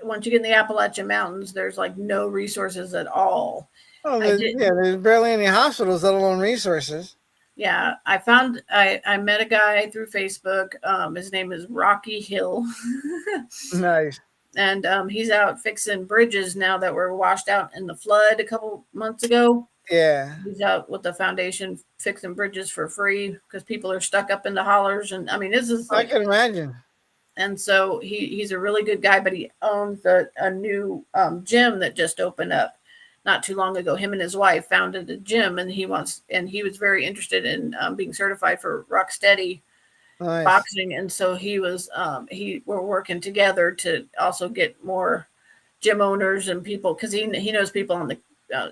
[SPEAKER 1] once you get in the Appalachian Mountains, there's like no resources at all.
[SPEAKER 2] Oh,
[SPEAKER 1] I did.
[SPEAKER 2] there's barely any hospitals, let alone resources.
[SPEAKER 1] Yeah, I met a guy through Facebook. His name is Rocky Hill.
[SPEAKER 2] Nice.
[SPEAKER 1] And he's out fixing bridges now that were washed out in the flood a couple months ago.
[SPEAKER 2] Yeah,
[SPEAKER 1] He's out with the foundation fixing bridges for free because people are stuck up in the hollers. And I mean, this is
[SPEAKER 2] I
[SPEAKER 1] like,
[SPEAKER 2] can imagine.
[SPEAKER 1] and so he's a really good guy, but he owns a new gym that just opened up not too long ago. Him and his wife founded a gym, and he was very interested in being certified for Rocksteady
[SPEAKER 2] Nice.
[SPEAKER 1] boxing, and so we're working together to also get more gym owners and people because he knows people on the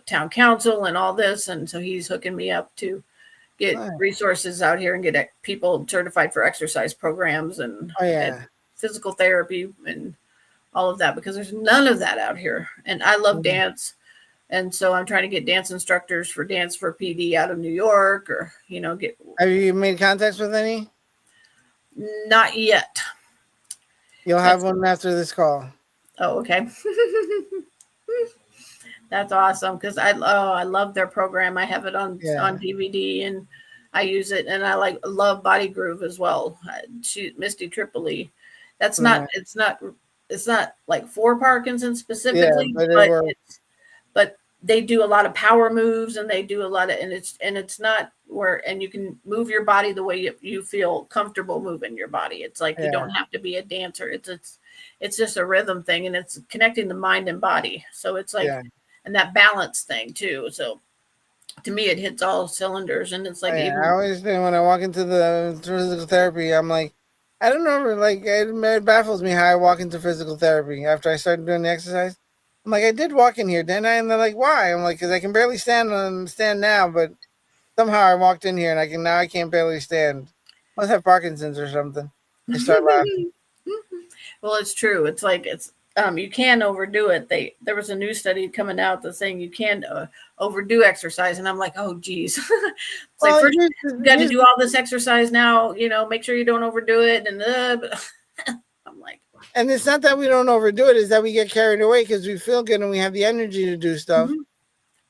[SPEAKER 1] town council and all this, and so he's hooking me up to get
[SPEAKER 2] Nice.
[SPEAKER 1] resources out here and get people certified for exercise programs
[SPEAKER 2] Oh
[SPEAKER 1] and
[SPEAKER 2] yeah.
[SPEAKER 1] physical therapy and all of that because there's none of that out here. And I love
[SPEAKER 2] Mm.
[SPEAKER 1] dance, and so I'm trying to get dance instructors for dance for PD out of New York, or get
[SPEAKER 2] Have you made contacts with any?
[SPEAKER 1] not yet.
[SPEAKER 2] You'll have
[SPEAKER 1] That's
[SPEAKER 2] one after this call.
[SPEAKER 1] oh okay. That's awesome because I love their program. I have it on
[SPEAKER 2] Yeah.
[SPEAKER 1] DVD and I use it, and I love Body Groove as well. Misty Tripoli. That's not
[SPEAKER 2] Nice.
[SPEAKER 1] it's not like for Parkinson's
[SPEAKER 2] Yeah,
[SPEAKER 1] specifically,
[SPEAKER 2] but it
[SPEAKER 1] but
[SPEAKER 2] works.
[SPEAKER 1] but they do a lot of power moves, and they do a lot of and it's not where and you can move your body the way you feel comfortable moving your body. It's like you
[SPEAKER 2] Yeah.
[SPEAKER 1] don't have to be a dancer. It's just a rhythm thing, and it's connecting the mind and body. So it's like
[SPEAKER 2] Yeah.
[SPEAKER 1] and that balance thing too. So to me, it hits all cylinders, and it's
[SPEAKER 2] Oh,
[SPEAKER 1] like
[SPEAKER 2] yeah. I
[SPEAKER 1] even
[SPEAKER 2] always think when I walk into the physical therapy, I'm like, I don't know, like it baffles me how I walk into physical therapy after I started doing the exercise. I'm like, I did walk in here, didn't I? And they're like, why? I'm like, because I can barely stand now, but somehow I walked in here and I can't barely stand. Must have Parkinson's or something. I start laughing.
[SPEAKER 1] well, it's true. It's like you can overdo it. There was a new study coming out that's saying you can overdo exercise, and I'm like, oh geez. It's like
[SPEAKER 2] Well,
[SPEAKER 1] first you got to do all this exercise now. Make sure you don't overdo it, and I'm like,
[SPEAKER 2] and it's not that we don't overdo it; it's that we get carried away because we feel good and we have the energy to do stuff.
[SPEAKER 1] mhm.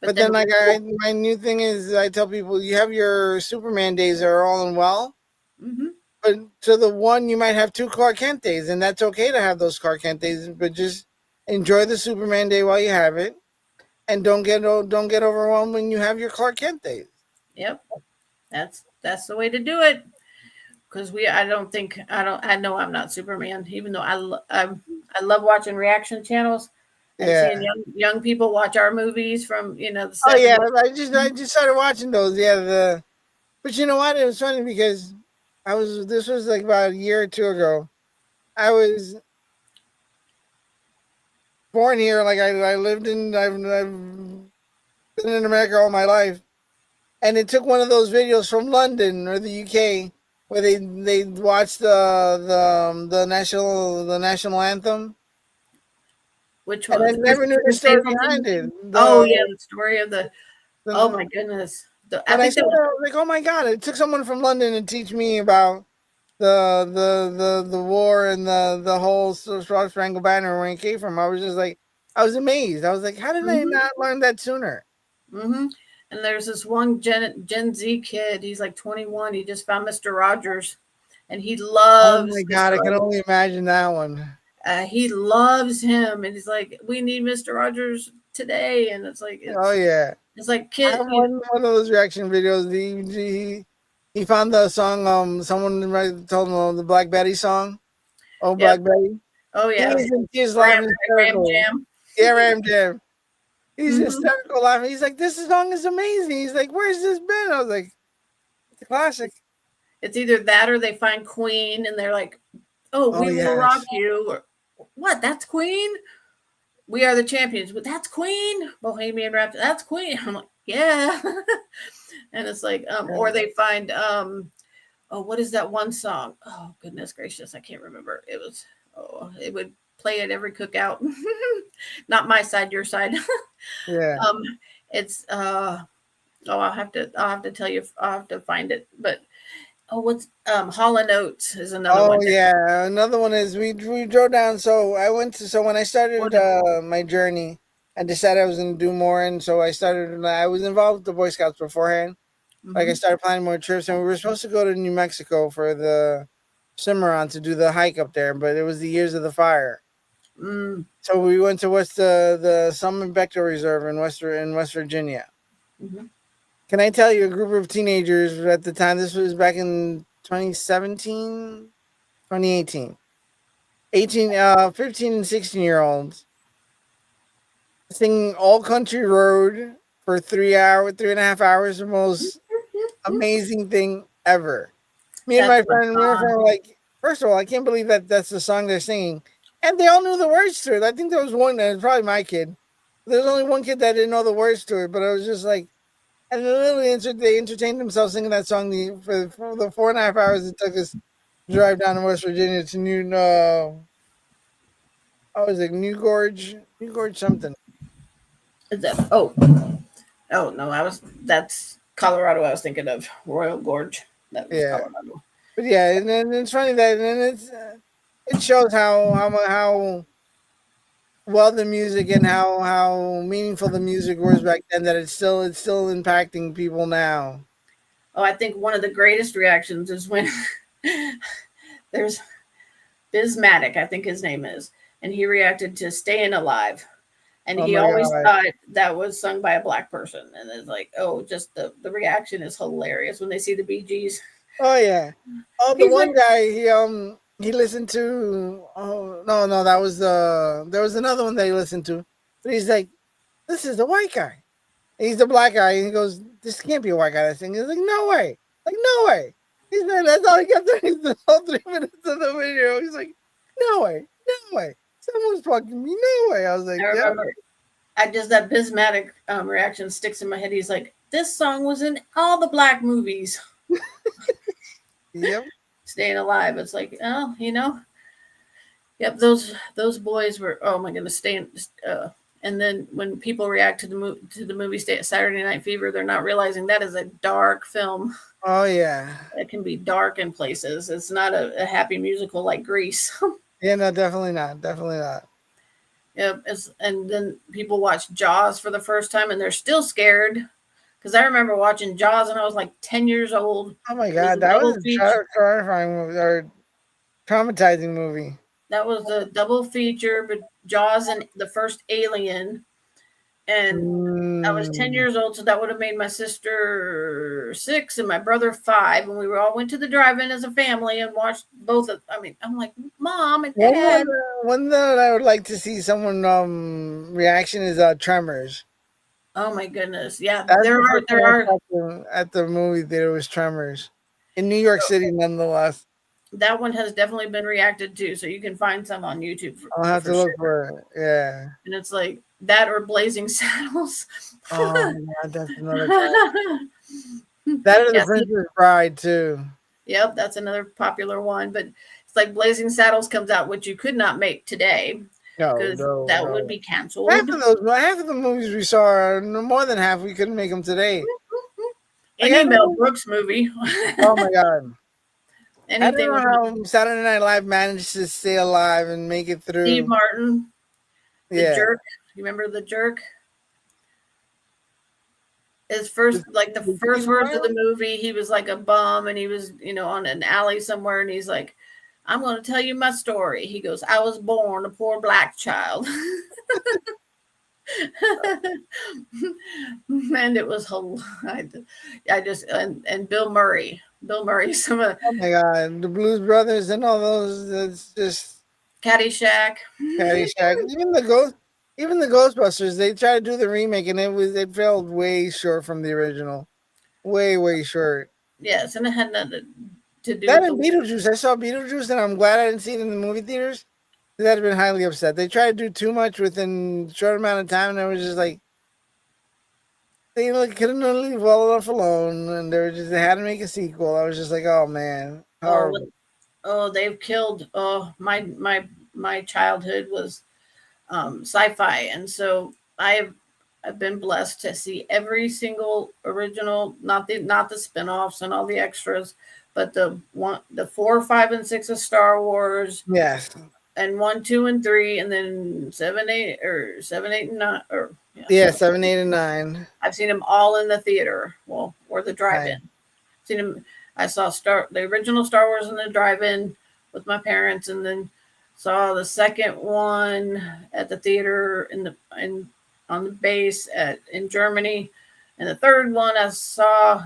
[SPEAKER 1] But
[SPEAKER 2] But
[SPEAKER 1] then
[SPEAKER 2] then, like, my new thing is, I tell people, you have your Superman days that are all in well,
[SPEAKER 1] mhm.
[SPEAKER 2] but to the one, you might have two Clark Kent days, and that's okay to have those Clark Kent days. But just Enjoy the Superman day while you have it, and don't get overwhelmed when you have your Clark Kent days.
[SPEAKER 1] Yep. That's the way to do it. Because I know I'm not Superman, even though I love watching reaction channels and
[SPEAKER 2] Yeah.
[SPEAKER 1] seeing young people watch our movies from the
[SPEAKER 2] Oh yeah,
[SPEAKER 1] 70s.
[SPEAKER 2] I just started watching those. Yeah, but you know what? It was funny because this was like about a year or two ago. I was born here. Like I lived I've been in America all my life, and it took one of those videos from London or the UK where they watched the national anthem,
[SPEAKER 1] Which
[SPEAKER 2] and I
[SPEAKER 1] one?
[SPEAKER 2] never knew the
[SPEAKER 1] Can say
[SPEAKER 2] story behind
[SPEAKER 1] something?
[SPEAKER 2] it.
[SPEAKER 1] Oh yeah, the story of oh
[SPEAKER 2] The
[SPEAKER 1] my goodness. I
[SPEAKER 2] When I
[SPEAKER 1] think
[SPEAKER 2] saw
[SPEAKER 1] that
[SPEAKER 2] that, I was like, "Oh my god!" It took someone from London to teach me about the war and the whole Star Spangled Banner when it came from. I was just like, I was amazed. I was like, "How did I
[SPEAKER 1] hmm
[SPEAKER 2] not learn that sooner?"
[SPEAKER 1] hmm And there's this one Gen Z kid. He's like 21. He just found Mr. Rogers, and he
[SPEAKER 2] Oh my
[SPEAKER 1] loves
[SPEAKER 2] god!
[SPEAKER 1] Mr.
[SPEAKER 2] I can
[SPEAKER 1] Rogers.
[SPEAKER 2] only imagine that one.
[SPEAKER 1] He loves him, and he's like, "We need Mr. Rogers today." And it's like
[SPEAKER 2] Oh yeah,
[SPEAKER 1] it's like
[SPEAKER 2] I
[SPEAKER 1] kid.
[SPEAKER 2] have one of those reaction videos. He found the song. Someone told him the Black Betty song. Oh,
[SPEAKER 1] Yep.
[SPEAKER 2] Black Betty.
[SPEAKER 1] Oh
[SPEAKER 2] He
[SPEAKER 1] yeah.
[SPEAKER 2] was in tears,
[SPEAKER 1] Ram
[SPEAKER 2] laughing
[SPEAKER 1] Ram
[SPEAKER 2] hysterical.
[SPEAKER 1] Jam.
[SPEAKER 2] Yeah, Ram Jam. He's
[SPEAKER 1] hmm
[SPEAKER 2] hysterical laughing. He's like, "This song is amazing." He's like, "Where's this been?" I was like, "It's a classic."
[SPEAKER 1] It's either that or they find Queen, and they're like, "Oh,
[SPEAKER 2] Oh
[SPEAKER 1] we will rock
[SPEAKER 2] yes,
[SPEAKER 1] you." Or, what? That's Queen. We are the champions. But that's Queen. Bohemian Rhapsody. That's Queen. I'm like, yeah. And it's like, or they find, oh, what is that one song? Oh, goodness gracious, I can't remember. It was, oh, it would play at every cookout. Not my side, your side.
[SPEAKER 2] yeah.
[SPEAKER 1] um, it's, oh, I'll have to tell you. I'll have to find it. But oh, what's Hall and Oates is another
[SPEAKER 2] Oh
[SPEAKER 1] one.
[SPEAKER 2] yeah. Another one is we drove down. So when I started
[SPEAKER 1] What?
[SPEAKER 2] my journey, I decided I was going to do more, and so I was involved with the Boy Scouts beforehand. Like I
[SPEAKER 1] Mm-hmm.
[SPEAKER 2] started planning more trips, and we were supposed to go to New Mexico for the Cimarron to do the hike up there, but it was the years of the fire.
[SPEAKER 1] Mm,
[SPEAKER 2] So we went to the Summit Bechtel Reserve in West Virginia.
[SPEAKER 1] mm-hmm.
[SPEAKER 2] Can I tell you, a group of teenagers at the time, this was back in 2017, 2018, 15 and 16-year-olds singing All Country Road for 3.5 hours, the most amazing thing ever.
[SPEAKER 1] That's the
[SPEAKER 2] Me and my friend
[SPEAKER 1] song.
[SPEAKER 2] were like, first of all, I can't believe that that's the song they're singing. And they all knew the words to it. I think there was one, and it's probably my kid. There was only one kid that didn't know the words to it, but I was just like, and they literally they entertained themselves singing that song for the 4.5 hours it took us to drive down to West Virginia to I was like New Gorge something.
[SPEAKER 1] Is that? Oh no, that's Colorado. I was thinking of Royal Gorge. That was
[SPEAKER 2] Yeah,
[SPEAKER 1] Colorado.
[SPEAKER 2] but yeah, and then it's funny that and then it shows how well the music and how meaningful the music was back then that it's still impacting people now.
[SPEAKER 1] Oh, I think one of the greatest reactions is when there's Bismatic, I think his name is, and he reacted to "Staying Alive," and
[SPEAKER 2] Oh
[SPEAKER 1] he
[SPEAKER 2] my
[SPEAKER 1] always
[SPEAKER 2] god.
[SPEAKER 1] thought that was sung by a black person, and it's like, oh, just the reaction is hilarious when they see the Bee Gees.
[SPEAKER 2] Oh yeah. Oh, the
[SPEAKER 1] He's
[SPEAKER 2] one
[SPEAKER 1] like,
[SPEAKER 2] guy he listened to. Oh no, that was there was another one that he listened to, but he's like, this is the white guy. And he's the black guy, and he goes, this can't be a white guy that's singing. He's like, no way, like no way. He's like, that's all he kept doing the whole 3 minutes of the video. He's like, no way, no way. Someone's fucking me, no way. I was like,
[SPEAKER 1] I
[SPEAKER 2] yep,
[SPEAKER 1] remember, I just that Bismatic reaction sticks in my head. He's like, this song was in all the black movies.
[SPEAKER 2] yep.
[SPEAKER 1] Staying Alive. It's like, oh, yep, those boys were. Oh my goodness, staying. And then when people react to the movie Saturday Night Fever, they're not realizing that is a dark film.
[SPEAKER 2] Oh yeah,
[SPEAKER 1] It can be dark in places. It's not a happy musical like Grease.
[SPEAKER 2] yeah. No, definitely not, definitely not.
[SPEAKER 1] Yep. And then people watch Jaws for the first time and they're still scared. Because I remember watching Jaws and I was like 10 years old.
[SPEAKER 2] Oh my
[SPEAKER 1] It was
[SPEAKER 2] god,
[SPEAKER 1] a
[SPEAKER 2] that was
[SPEAKER 1] double
[SPEAKER 2] a
[SPEAKER 1] feature.
[SPEAKER 2] terrifying movie or traumatizing movie.
[SPEAKER 1] That was the double feature, but Jaws and the first Alien. And I was 10
[SPEAKER 2] Mm.
[SPEAKER 1] years old, so that would have made my sister 6 and my brother 5. And we were all went to the drive-in as a family and watched both of. I mean, I'm like, Mom and Dad.
[SPEAKER 2] One that I would like to see someone reaction is Tremors.
[SPEAKER 1] Oh my goodness, yeah,
[SPEAKER 2] That's
[SPEAKER 1] there
[SPEAKER 2] the
[SPEAKER 1] are
[SPEAKER 2] first thing
[SPEAKER 1] there
[SPEAKER 2] I
[SPEAKER 1] are.
[SPEAKER 2] saw at the movie theater was Tremors in New York City, nonetheless.
[SPEAKER 1] That one has definitely been reacted to, so you can find some on YouTube
[SPEAKER 2] I'll have
[SPEAKER 1] for
[SPEAKER 2] to look
[SPEAKER 1] sure.
[SPEAKER 2] for it. Yeah.
[SPEAKER 1] And it's like that or Blazing Saddles.
[SPEAKER 2] Oh my God, that's another class. That is the
[SPEAKER 1] Yes,
[SPEAKER 2] Princess Bride too.
[SPEAKER 1] yep, that's another popular one. But it's like Blazing Saddles comes out, which you could not make today
[SPEAKER 2] No,
[SPEAKER 1] because
[SPEAKER 2] no,
[SPEAKER 1] that would
[SPEAKER 2] no.
[SPEAKER 1] be canceled.
[SPEAKER 2] Half of the movies we saw, no more than half, we couldn't make them today. Like I
[SPEAKER 1] Any Mel
[SPEAKER 2] don't.
[SPEAKER 1] Brooks movie,
[SPEAKER 2] Oh my God. I don't
[SPEAKER 1] anything
[SPEAKER 2] know
[SPEAKER 1] with
[SPEAKER 2] how Saturday Night Live managed to stay alive and make it
[SPEAKER 1] Steve
[SPEAKER 2] through.
[SPEAKER 1] Martin, the
[SPEAKER 2] Yeah.
[SPEAKER 1] jerk. You remember the jerk? His first, like the first words of the movie, he was like a bum and he was, on an alley somewhere and he's like, I'm going to tell you my story. He goes, I was born a poor black child. And it was I just and Bill Murray, some of
[SPEAKER 2] Oh my God, the Blues Brothers and all those. It's just
[SPEAKER 1] Caddyshack.
[SPEAKER 2] Caddyshack. Even the Ghostbusters. They tried to do the remake, and it fell way short from the original. Way short.
[SPEAKER 1] Yes, and it had nothing to do
[SPEAKER 2] That
[SPEAKER 1] with
[SPEAKER 2] and
[SPEAKER 1] the.
[SPEAKER 2] Beetlejuice. I saw Beetlejuice, and I'm glad I didn't see it in the movie theaters. That had been highly upset. They tried to do too much within a short amount of time, and I was just like, they couldn't leave well enough alone, and they had to make a sequel. I was just like, oh man,
[SPEAKER 1] Oh,
[SPEAKER 2] horrible.
[SPEAKER 1] they've killed. Oh, my childhood was sci-fi, and so I've been blessed to see every single original, not the spin-offs and all the extras, but the 4, 5, and 6 of Star Wars,
[SPEAKER 2] Yes,
[SPEAKER 1] and 1, 2, and 3, and then 7, 8, or 7, 8, and 9, or yeah,
[SPEAKER 2] yeah,
[SPEAKER 1] 7.
[SPEAKER 2] 7, 8, and 9.
[SPEAKER 1] I've seen them all in the theater, well, or the drive-in.
[SPEAKER 2] Nice.
[SPEAKER 1] Seen them. I saw the original Star Wars in the drive-in with my parents, and then saw the second one at the theater on the base in Germany, and the third one I saw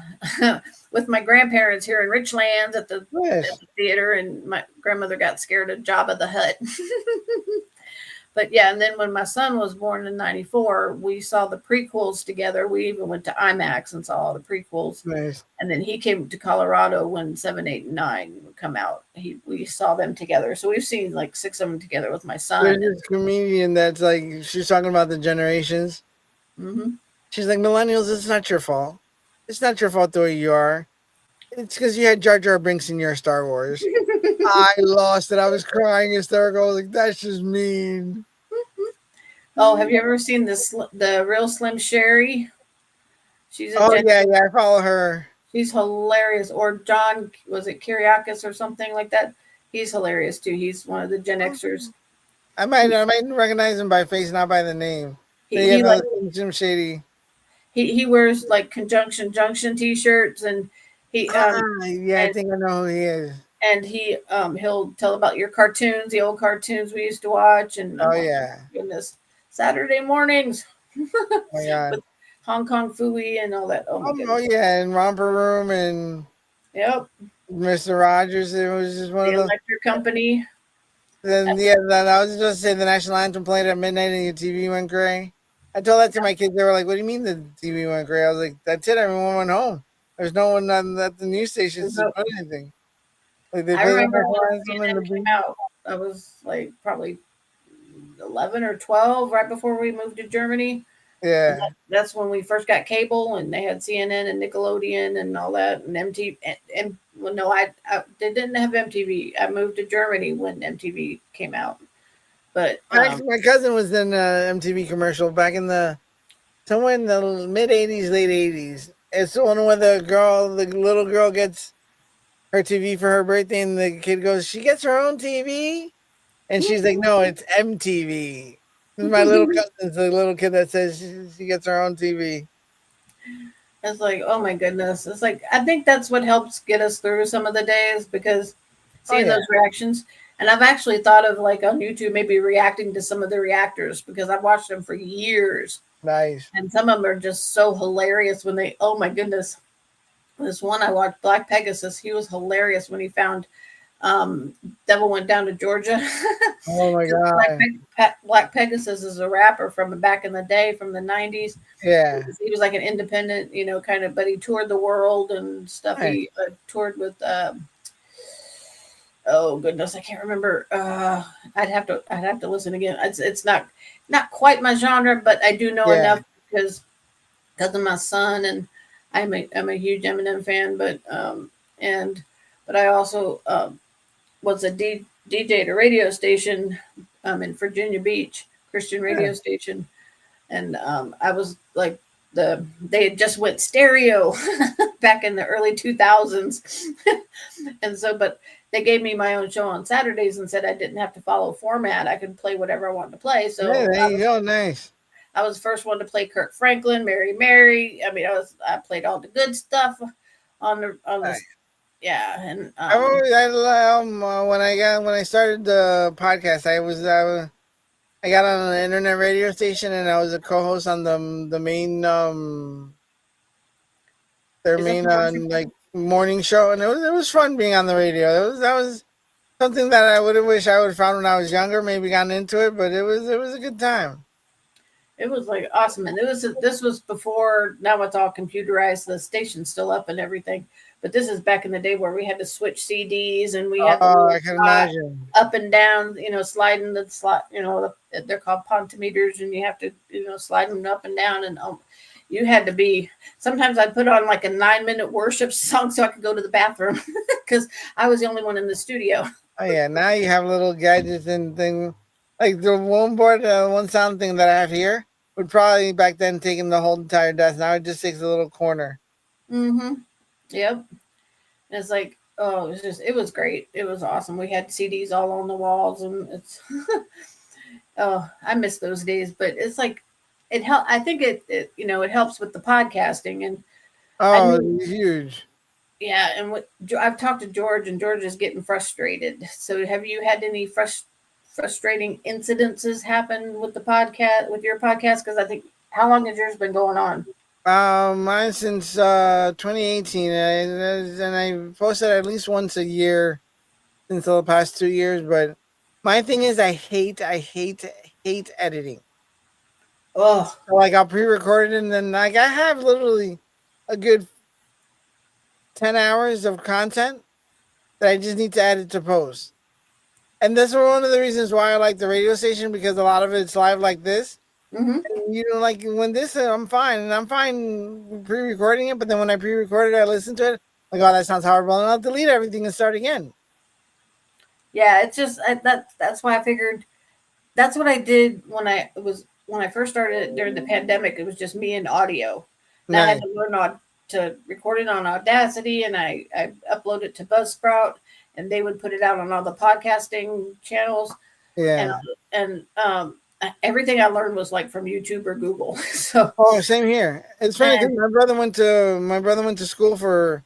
[SPEAKER 1] with my grandparents here in Richlands at
[SPEAKER 2] Yes.
[SPEAKER 1] the theater, and my grandmother got scared of Jabba the Hutt. But yeah, and then when my son was born in '94, we saw the prequels together. We even went to IMAX and saw all the prequels.
[SPEAKER 2] Nice.
[SPEAKER 1] And then he came to Colorado when 7, 8, and 9 would come out. We saw them together. So we've seen like 6 of them together with my
[SPEAKER 2] There's
[SPEAKER 1] son.
[SPEAKER 2] this comedian that's like, she's talking about the generations.
[SPEAKER 1] Mm-hmm.
[SPEAKER 2] She's like, millennials, it's not your fault. It's not your fault the way you are. It's because you had Jar Jar Binks in your Star Wars. I lost it. I was crying hysterical. I was like, that's just mean.
[SPEAKER 1] Oh, have you ever seen the real Slim Sherry? She's a
[SPEAKER 2] Oh
[SPEAKER 1] Gen.
[SPEAKER 2] yeah, yeah, I follow her.
[SPEAKER 1] She's hilarious. Or John, was it Kyriakis or something like that? He's hilarious too. He's one of the Gen Xers.
[SPEAKER 2] I might recognize him by face, not by the name.
[SPEAKER 1] He,
[SPEAKER 2] They
[SPEAKER 1] he like
[SPEAKER 2] know Jim Shady.
[SPEAKER 1] he wears like Conjunction Junction t-shirts, and he
[SPEAKER 2] Ah, yeah, I
[SPEAKER 1] and
[SPEAKER 2] think I know who he is.
[SPEAKER 1] he'll tell about your cartoons, the old cartoons we used to watch, and I'm
[SPEAKER 2] Oh
[SPEAKER 1] like,
[SPEAKER 2] yeah.
[SPEAKER 1] goodness, Saturday mornings
[SPEAKER 2] Oh my God.
[SPEAKER 1] with Hong Kong Phooey and all that. Oh my
[SPEAKER 2] Oh
[SPEAKER 1] goodness.
[SPEAKER 2] yeah, and Romper Room and
[SPEAKER 1] Yep.
[SPEAKER 2] Mr. Rogers. It was just one
[SPEAKER 1] The
[SPEAKER 2] of those.
[SPEAKER 1] Electric Company.
[SPEAKER 2] Then yeah, then I was just saying the national anthem played at midnight and your TV went gray. I told that to my kids. They were like, "What do you mean the TV went gray?" I was like, "That's it. Everyone went home. There's no one at the news stations to put anything. Like they
[SPEAKER 1] I
[SPEAKER 2] played the
[SPEAKER 1] remember
[SPEAKER 2] national
[SPEAKER 1] when
[SPEAKER 2] anthem and
[SPEAKER 1] CNN came out. I was like probably 11 or 12, right before we moved to Germany. And
[SPEAKER 2] yeah,
[SPEAKER 1] that's when we first got cable, and they had CNN and Nickelodeon and all that, and MTV. And well, no, they didn't have MTV. I moved to Germany when MTV came out. But
[SPEAKER 2] actually, my cousin was in an MTV commercial back in the somewhere in the mid '80s, late '80s. It's the one where the little girl gets her TV for her birthday, and the kid goes, "She gets her own TV." And she's like, no, it's MTV. My little cousin's the little kid that says she gets her own TV.
[SPEAKER 1] it's like, oh my goodness. It's like, I think that's what helps get us through some of the days, because
[SPEAKER 2] Oh
[SPEAKER 1] seeing
[SPEAKER 2] yeah,
[SPEAKER 1] those reactions. And I've actually thought of like on YouTube maybe reacting to some of the reactors because I've watched them for years.
[SPEAKER 2] Nice.
[SPEAKER 1] And some of them are just so hilarious when they, oh my goodness. This one I watched, Black Pegasus, he was hilarious when he found um, Devil Went Down to Georgia.
[SPEAKER 2] Oh my
[SPEAKER 1] Black,
[SPEAKER 2] God.
[SPEAKER 1] Black Pegasus is a rapper from back in the day, from the 90s.
[SPEAKER 2] Yeah.
[SPEAKER 1] He was like an independent, kind of, but he toured the world and stuff.
[SPEAKER 2] Nice.
[SPEAKER 1] He toured with, oh goodness, I can't remember. I'd have to listen again. It's not quite my genre, but I do know
[SPEAKER 2] Yeah.
[SPEAKER 1] enough because of my son, and I'm a huge Eminem fan, and but I also was a DJ at a radio station in Virginia Beach, Christian
[SPEAKER 2] Yeah.
[SPEAKER 1] radio station, and I was like they had just went stereo back in the early 2000s, and so but they gave me my own show on Saturdays and said I didn't have to follow format. I could play whatever I wanted to play.
[SPEAKER 2] Yeah,
[SPEAKER 1] So
[SPEAKER 2] there you go. Nice.
[SPEAKER 1] I was the first one to play Kirk Franklin, Mary Mary. I mean, I played all the good stuff on the
[SPEAKER 2] Nice.
[SPEAKER 1] yeah, and
[SPEAKER 2] I've always when I started the podcast, I got on an internet radio station and I was a co-host on the main their
[SPEAKER 1] is that
[SPEAKER 2] main
[SPEAKER 1] the morning show?
[SPEAKER 2] like morning show, and it was fun being on the radio. That was something that I would have wished I would have found when I was younger, maybe gotten into it, but it was a good time.
[SPEAKER 1] It was like awesome, and this was before. Now it's all computerized. The station's still up and everything, but this is back in the day where we had to switch CDs and we had the
[SPEAKER 2] Oh,
[SPEAKER 1] little
[SPEAKER 2] I can imagine.
[SPEAKER 1] up and down, sliding the slot. They're called pontometers, and you have to slide them up and down, and you had to be. Sometimes I'd put on like a 9-minute worship song so I could go to the bathroom because I was the only one in the studio.
[SPEAKER 2] Oh yeah, now you have little gadgets and thing like the one sound thing that I have here would probably back then taking the whole entire desk. Now it just takes a little corner.
[SPEAKER 1] Mm-hmm. Yep. And it's like, oh, it was great. It was awesome. We had CDs all on the walls, and it's, oh, I miss those days. But it's like, it help. I think it helps with the podcasting, and I
[SPEAKER 2] Oh,
[SPEAKER 1] knew,
[SPEAKER 2] huge.
[SPEAKER 1] yeah. And I've talked to George, and George is getting frustrated. So, have you had any frustrating incidences happen with your podcast? Because I think, how long has yours been going on?
[SPEAKER 2] Mine since 2018, and I posted at least once a year since the past 2 years. But my thing is, hate editing.
[SPEAKER 1] Oh,
[SPEAKER 2] So, like I'll pre-record it, and then like I have literally a good 10 hours of content that I just need to edit to post. And that's one of the reasons why I like the radio station, because a lot of it's live like this.
[SPEAKER 1] mm-hmm.
[SPEAKER 2] Like when this, I'm fine, and I'm fine pre-recording it. But then when I pre-record it, I listen to it, like, oh, that sounds horrible, and I'll delete everything and start again.
[SPEAKER 1] Yeah, it's just that's why I figured that's what I did when I first started during the pandemic. It was just me and audio, and I had
[SPEAKER 2] Nice.
[SPEAKER 1] to learn to record it on Audacity, and I upload it to Buzzsprout, and they would put it out on all the podcasting channels, and
[SPEAKER 2] Yeah.
[SPEAKER 1] and everything I learned was like from YouTube or Google. So
[SPEAKER 2] Oh, same here. It's funny because
[SPEAKER 1] and
[SPEAKER 2] my brother went to school for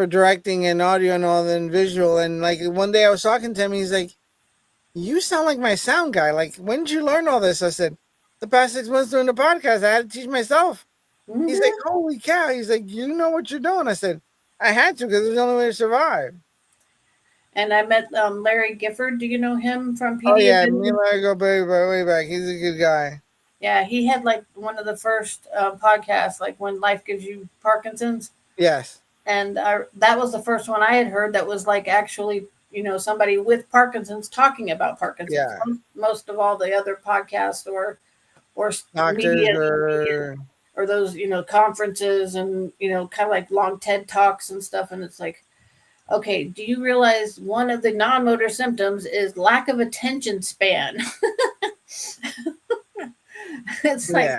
[SPEAKER 2] directing and audio and all and visual. And like one day I was talking to him, he's like, "You sound like my sound guy. Like, when did you learn all this?" I said, "The past 6 months doing the podcast. I had to teach myself." He's like,
[SPEAKER 1] mhm.
[SPEAKER 2] "Holy cow!" He's like, "You know what you're doing?" I said, "I had to because it's the only way to survive."
[SPEAKER 1] And I met Larry Gifford. Do you know him from
[SPEAKER 2] Oh
[SPEAKER 1] PD
[SPEAKER 2] yeah, me and
[SPEAKER 1] Admin?
[SPEAKER 2] Larry go way back. He's a good guy.
[SPEAKER 1] Yeah, he had like one of the first podcasts, like when life gives you Parkinson's,
[SPEAKER 2] Yes.
[SPEAKER 1] and that was the first one I had heard that was like actually somebody with Parkinson's talking about Parkinson's.
[SPEAKER 2] Yeah.
[SPEAKER 1] Most of all the other podcasts or
[SPEAKER 2] Doctors
[SPEAKER 1] media
[SPEAKER 2] or
[SPEAKER 1] or those conferences and kind of like long TED talks and stuff, and it's like, okay, do you realize one of the non-motor symptoms is lack of attention span? It's like,
[SPEAKER 2] yeah.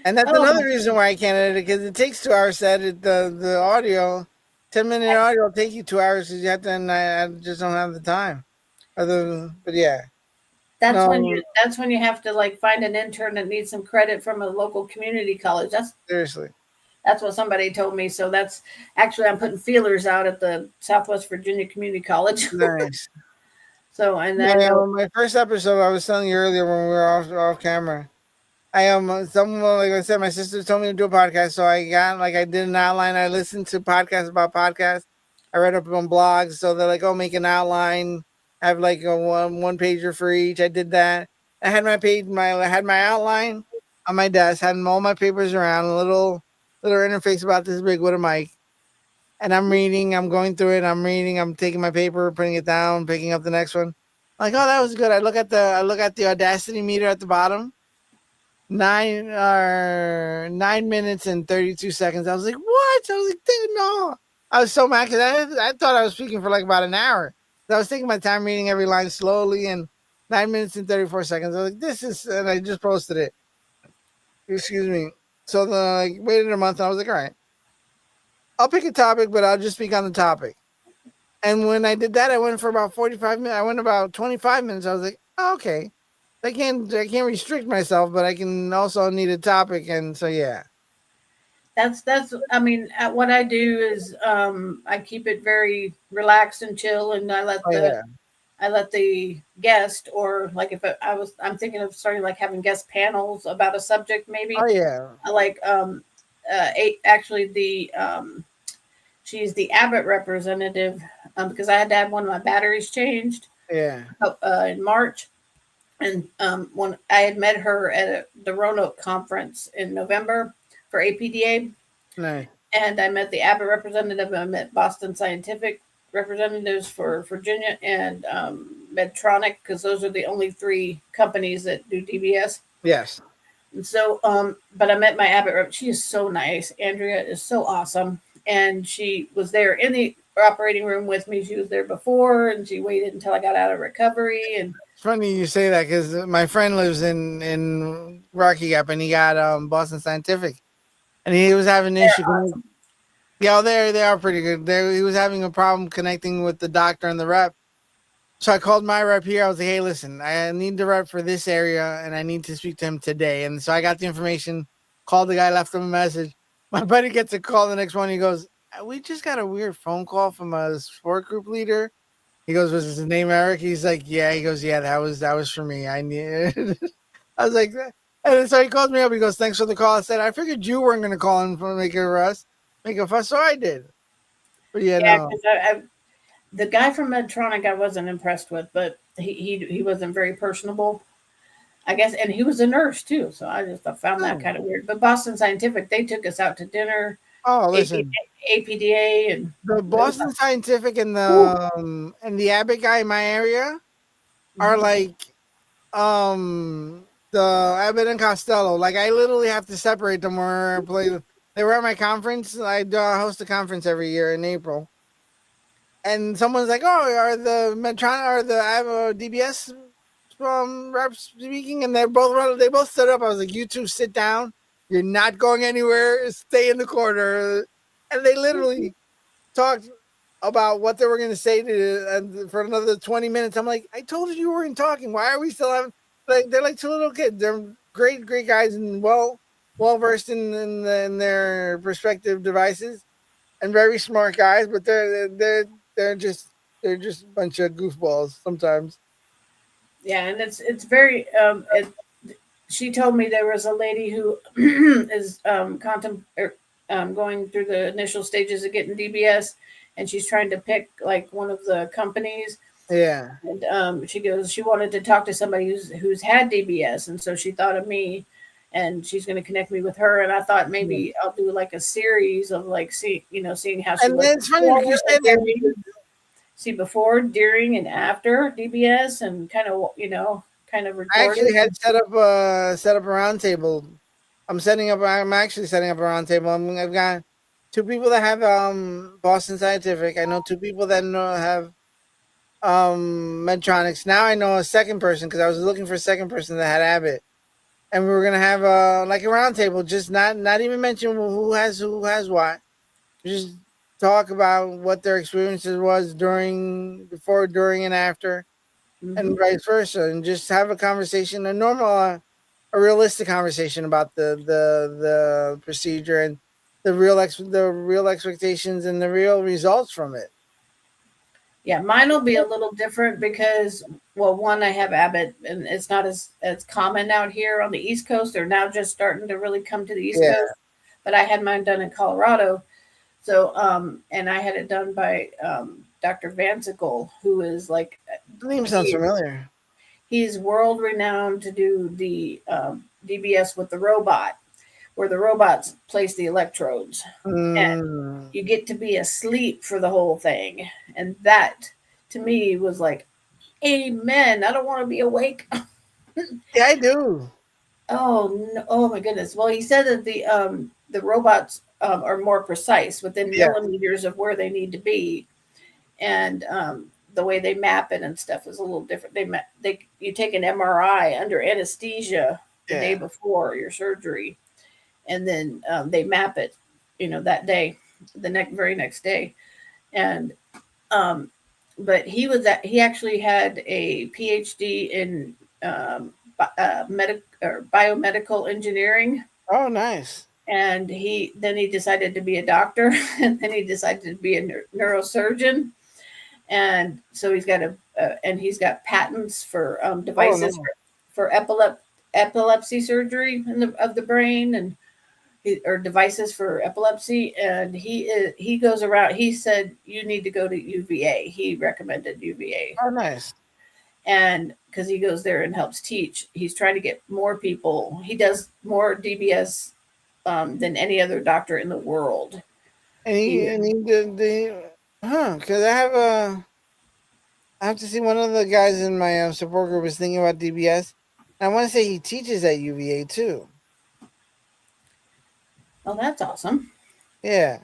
[SPEAKER 2] And that's
[SPEAKER 1] oh,
[SPEAKER 2] another reason why I can't edit it, because it takes 2 hours to edit the audio. 10-minute audio will take you 2 hours because you have to, and I just don't have the time. But yeah, no,
[SPEAKER 1] that's when you have to like find an intern that needs some credit from a local community college.
[SPEAKER 2] seriously,
[SPEAKER 1] That's what somebody told me. So that's actually, I'm putting feelers out at the Southwest Virginia Community College.
[SPEAKER 2] nice.
[SPEAKER 1] So, and I
[SPEAKER 2] Yeah,
[SPEAKER 1] know,
[SPEAKER 2] well, my first episode, I was telling you earlier when we were off camera. I am someone like I said, my sister told me to do a podcast, so I got like I did an outline. I listened to podcasts about podcasts. I read up on blogs, so they're like, "Oh, make an outline, have like a one pager for each." I did that. I had I had my outline on my desk, had all my papers around, a little interface about this big with a mic, and I'm reading. I'm going through it. I'm reading. I'm taking my paper, putting it down, picking up the next one. Like, oh, that was good. I look at the audacity meter at the bottom. 9 minutes and 32 seconds. I was like, what? I was like, dude, no. I was so mad because I thought I was speaking for like about an hour. I was taking my time reading every line slowly, and 9 minutes and 34 seconds. I was like, this is, and I just posted it. Excuse me. So the like waited a month. And I was like, all right, I'll pick a topic, but I'll just speak on the topic. And when I did that, I went for about 45 minutes. I went about 25 minutes. I was like, oh, okay. I can't restrict myself, but I can also need a topic. And so yeah.
[SPEAKER 1] that's I mean, what I do is I keep it very relaxed and chill, and
[SPEAKER 2] Oh yeah.
[SPEAKER 1] I let the guest, or like if I'm thinking of starting like having guest panels about a subject
[SPEAKER 2] Oh
[SPEAKER 1] maybe.
[SPEAKER 2] yeah.
[SPEAKER 1] I like actually the she's the Abbott representative, because I had to have one of my batteries changed
[SPEAKER 2] Yeah.
[SPEAKER 1] in March. And when I had met her at the Roanoke conference in November for APDA,
[SPEAKER 2] Nice.
[SPEAKER 1] and I met the Abbott representative. I met Boston Scientific representatives for Virginia, and Medtronic, because those are the only three companies that do DBS.
[SPEAKER 2] Yes.
[SPEAKER 1] And so, but I met my Abbott rep. She is so nice. Andrea is so awesome, and she was there in the operating room with me. She was there before, and she waited until I got out of recovery. And
[SPEAKER 2] It's funny you say that because my friend lives in Rocky Gap and he got Boston Scientific and he was having an issue. Yeah, they are pretty good. He was having a problem connecting with the doctor and the rep. So I called my rep here. I was like, hey, listen, I need the rep for this area and I need to speak to him today. And so I got the information, called the guy, left him a message. My buddy gets a call the next one. He goes, we just got a weird phone call from a sport group leader. He goes, was his name Eric? He's like, yeah. He goes, yeah, that was for me. I need. I was like, and so he calls me up. He goes, thanks for the call. I said, I figured you weren't going to call and make a fuss, so I did. But yeah,
[SPEAKER 1] yeah,
[SPEAKER 2] no.
[SPEAKER 1] because the guy from Medtronic I wasn't impressed with, but he wasn't very personable, I guess, and he was a nurse too. So I just found that
[SPEAKER 2] Oh,
[SPEAKER 1] kind of weird. But Boston Scientific, they took us out to dinner,
[SPEAKER 2] oh,
[SPEAKER 1] AP,
[SPEAKER 2] listen,
[SPEAKER 1] APDA, and
[SPEAKER 2] the
[SPEAKER 1] it was
[SPEAKER 2] Boston Scientific
[SPEAKER 1] whew.
[SPEAKER 2] and the Abbott guy in my area are
[SPEAKER 1] Mhm.
[SPEAKER 2] like the Abbott and Costello. Like I literally have to separate them where I play. They were at my conference. I host a conference every year in April. And someone's like, "Oh, are the Medtronic or the I have a DBS reps speaking?" And they both stood up. I was like, "You two sit down. You're not going anywhere. Stay in the corner." And they literally talked about what they were going to say for another 20 minutes. I'm like, "I told you weren't talking. Why are we still having?" Like they're like two little kids. They're great guys and well versed in their respective devices and very smart guys, but they're just they're just a bunch of goofballs sometimes.
[SPEAKER 1] Yeah, and it's very she told me there was a lady who is going through the initial stages of getting DBS, and she's trying to pick like one of the companies.
[SPEAKER 2] Yeah.
[SPEAKER 1] And she goes, she wanted to talk to somebody who's had DBS, and so she thought of me, and she's going to connect me with her. And I thought
[SPEAKER 2] Yeah.
[SPEAKER 1] maybe I'll do like a series of like seeing how she
[SPEAKER 2] And
[SPEAKER 1] was
[SPEAKER 2] it's funny
[SPEAKER 1] before
[SPEAKER 2] you say
[SPEAKER 1] and
[SPEAKER 2] that
[SPEAKER 1] during,
[SPEAKER 2] because
[SPEAKER 1] see before, during, and after DBS, and kind of
[SPEAKER 2] I
[SPEAKER 1] record
[SPEAKER 2] actually
[SPEAKER 1] it.
[SPEAKER 2] had set up a roundtable. I'm actually setting up a roundtable. I've got two people that have Boston Scientific. I know two people that have Medtronics. Now I know a second person because I was looking for a second person that had Abbott. And we were gonna have like a roundtable, just not even mention who has what. Just talk about what their experiences was before, during, and after, and
[SPEAKER 1] Hmm.
[SPEAKER 2] vice versa, and just have a conversation, a realistic conversation about the procedure and the real expectations and the real results from it.
[SPEAKER 1] Yeah, mine will be a little different because, well, one, I have Abbott, and it's not as common out here on the East Coast. They're now just starting to really come to the East
[SPEAKER 2] Yeah.
[SPEAKER 1] Coast, but I had mine done in Colorado. So, and I had it done by Dr. Vansicle, who is like
[SPEAKER 2] The name sounds
[SPEAKER 1] he
[SPEAKER 2] familiar.
[SPEAKER 1] he's world renowned to do the DBS with the robot, where the robots place the electrodes, and
[SPEAKER 2] Mm.
[SPEAKER 1] you get to be asleep for the whole thing, and that to me was like, amen. I don't want to be awake.
[SPEAKER 2] Yeah, I do.
[SPEAKER 1] Oh no, oh my goodness. Well, he said that the robots are more precise within
[SPEAKER 2] Yeah,
[SPEAKER 1] millimeters of where they need to be, and the way they map it and stuff is a little different. They you take an MRI under anesthesia the day
[SPEAKER 2] yeah.
[SPEAKER 1] before your surgery, and then they map it, that day, the very next day, and um, but he actually had a PhD in or biomedical engineering,
[SPEAKER 2] Oh, nice.
[SPEAKER 1] and he decided to be a doctor, and then he decided to be a neurosurgeon, and so he's got patents for
[SPEAKER 2] Oh
[SPEAKER 1] devices
[SPEAKER 2] no.
[SPEAKER 1] for epilepsy surgery of the brain, and or devices for epilepsy, and he goes around. He said you need to go to UVA. He recommended UVA,
[SPEAKER 2] Oh, nice.
[SPEAKER 1] and because he goes there and helps teach, he's trying to get more people. He does more DBS than any other doctor in the world. He
[SPEAKER 2] And he did because I have to see one of the guys in my support group was thinking about DBS. I want to say he teaches at UVA too.
[SPEAKER 1] Oh, that's awesome.
[SPEAKER 2] Yeah,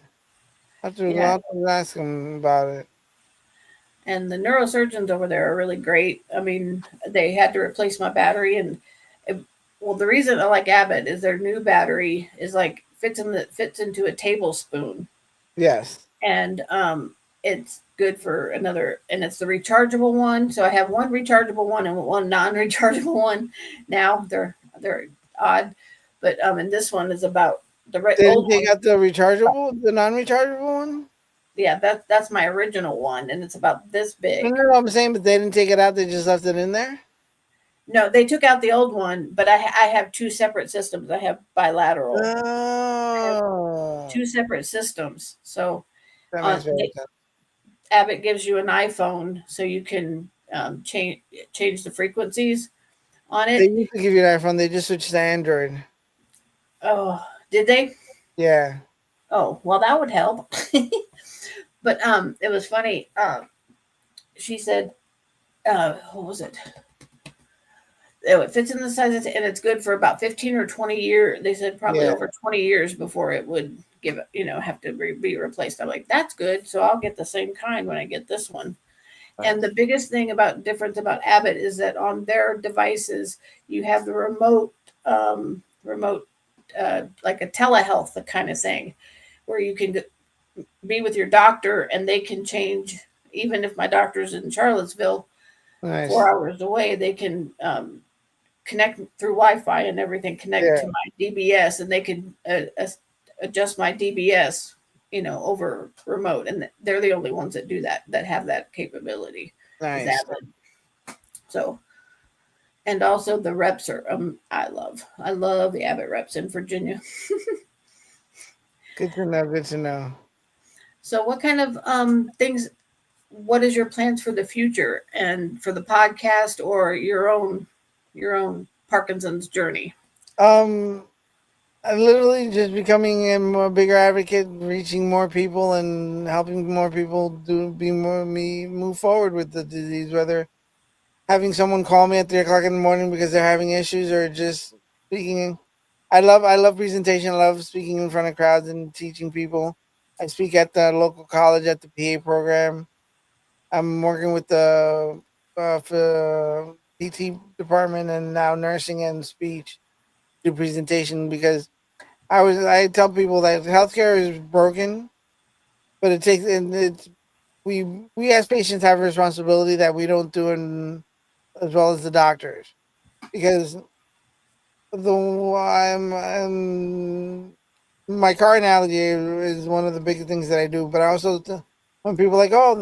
[SPEAKER 1] Yeah,
[SPEAKER 2] I'll have to ask him about it.
[SPEAKER 1] and the neurosurgeons over there are really great. I mean, they had to replace my battery, and it, well, the reason I like Abbott is their new battery is like fits into a tablespoon,
[SPEAKER 2] Yes.
[SPEAKER 1] and it's good for another, and it's the rechargeable one. So I have one rechargeable one and one non-rechargeable one. Now they're odd, but and this one is about
[SPEAKER 2] They didn't
[SPEAKER 1] old
[SPEAKER 2] take
[SPEAKER 1] one.
[SPEAKER 2] out the non-rechargeable one.
[SPEAKER 1] Yeah, that's my original one, and it's about this
[SPEAKER 2] No,
[SPEAKER 1] big.
[SPEAKER 2] no, no, I'm saying, but they didn't take it out. They just left it in there.
[SPEAKER 1] No, they took out the old one, but I have two separate systems. I have bilateral. I have
[SPEAKER 2] Oh,
[SPEAKER 1] two separate systems. So
[SPEAKER 2] that
[SPEAKER 1] on
[SPEAKER 2] makes very sense.
[SPEAKER 1] Abbott gives you an iPhone, so you can change the frequencies on
[SPEAKER 2] They
[SPEAKER 1] it.
[SPEAKER 2] used to give you an iPhone. They just switched to Android.
[SPEAKER 1] Oh, did they?
[SPEAKER 2] Yeah.
[SPEAKER 1] Oh, well, that would help. But it was funny. She said, what was it? Oh, it fits in the size, and it's good for about 15 or 20 years. They said probably
[SPEAKER 2] Yeah.
[SPEAKER 1] over 20 years before it would have to be replaced. I'm like, that's good. So I'll get the same kind when I get this one. And
[SPEAKER 2] Nice.
[SPEAKER 1] the biggest thing about difference about Abbott is that on their devices, you have the remote, like a telehealth kind of thing, where you can be with your doctor and they can change. Even if my doctor's in Charlottesville,
[SPEAKER 2] Nice.
[SPEAKER 1] 4 hours away, they can connect through Wi-Fi and everything, connect
[SPEAKER 2] Yeah.
[SPEAKER 1] to my DBS, and they can adjust my DBS, over remote. And they're the only ones that do that have that capability. Is
[SPEAKER 2] Nice.
[SPEAKER 1] Abbott. So, and also the reps are I love the Abbott reps in Virginia.
[SPEAKER 2] Good to know. Good to know.
[SPEAKER 1] So, what kind of things? What is your plans for the future and for the podcast or your own Parkinson's journey?
[SPEAKER 2] Um, I'm literally just becoming a more bigger advocate, reaching more people, and helping more people move forward with the disease. Whether having someone call me at 3 o'clock in the morning because they're having issues, or just speaking. I love presentation. I love speaking in front of crowds and teaching people. I speak at the local college at the PA program. I'm working with the PT department and now nursing and speech do presentation because I tell people that healthcare is broken, but it takes and it's we as patients have a responsibility that we don't do in, as well as the doctors, because my car analogy is one of the big things that I do, but I also When people are like, oh,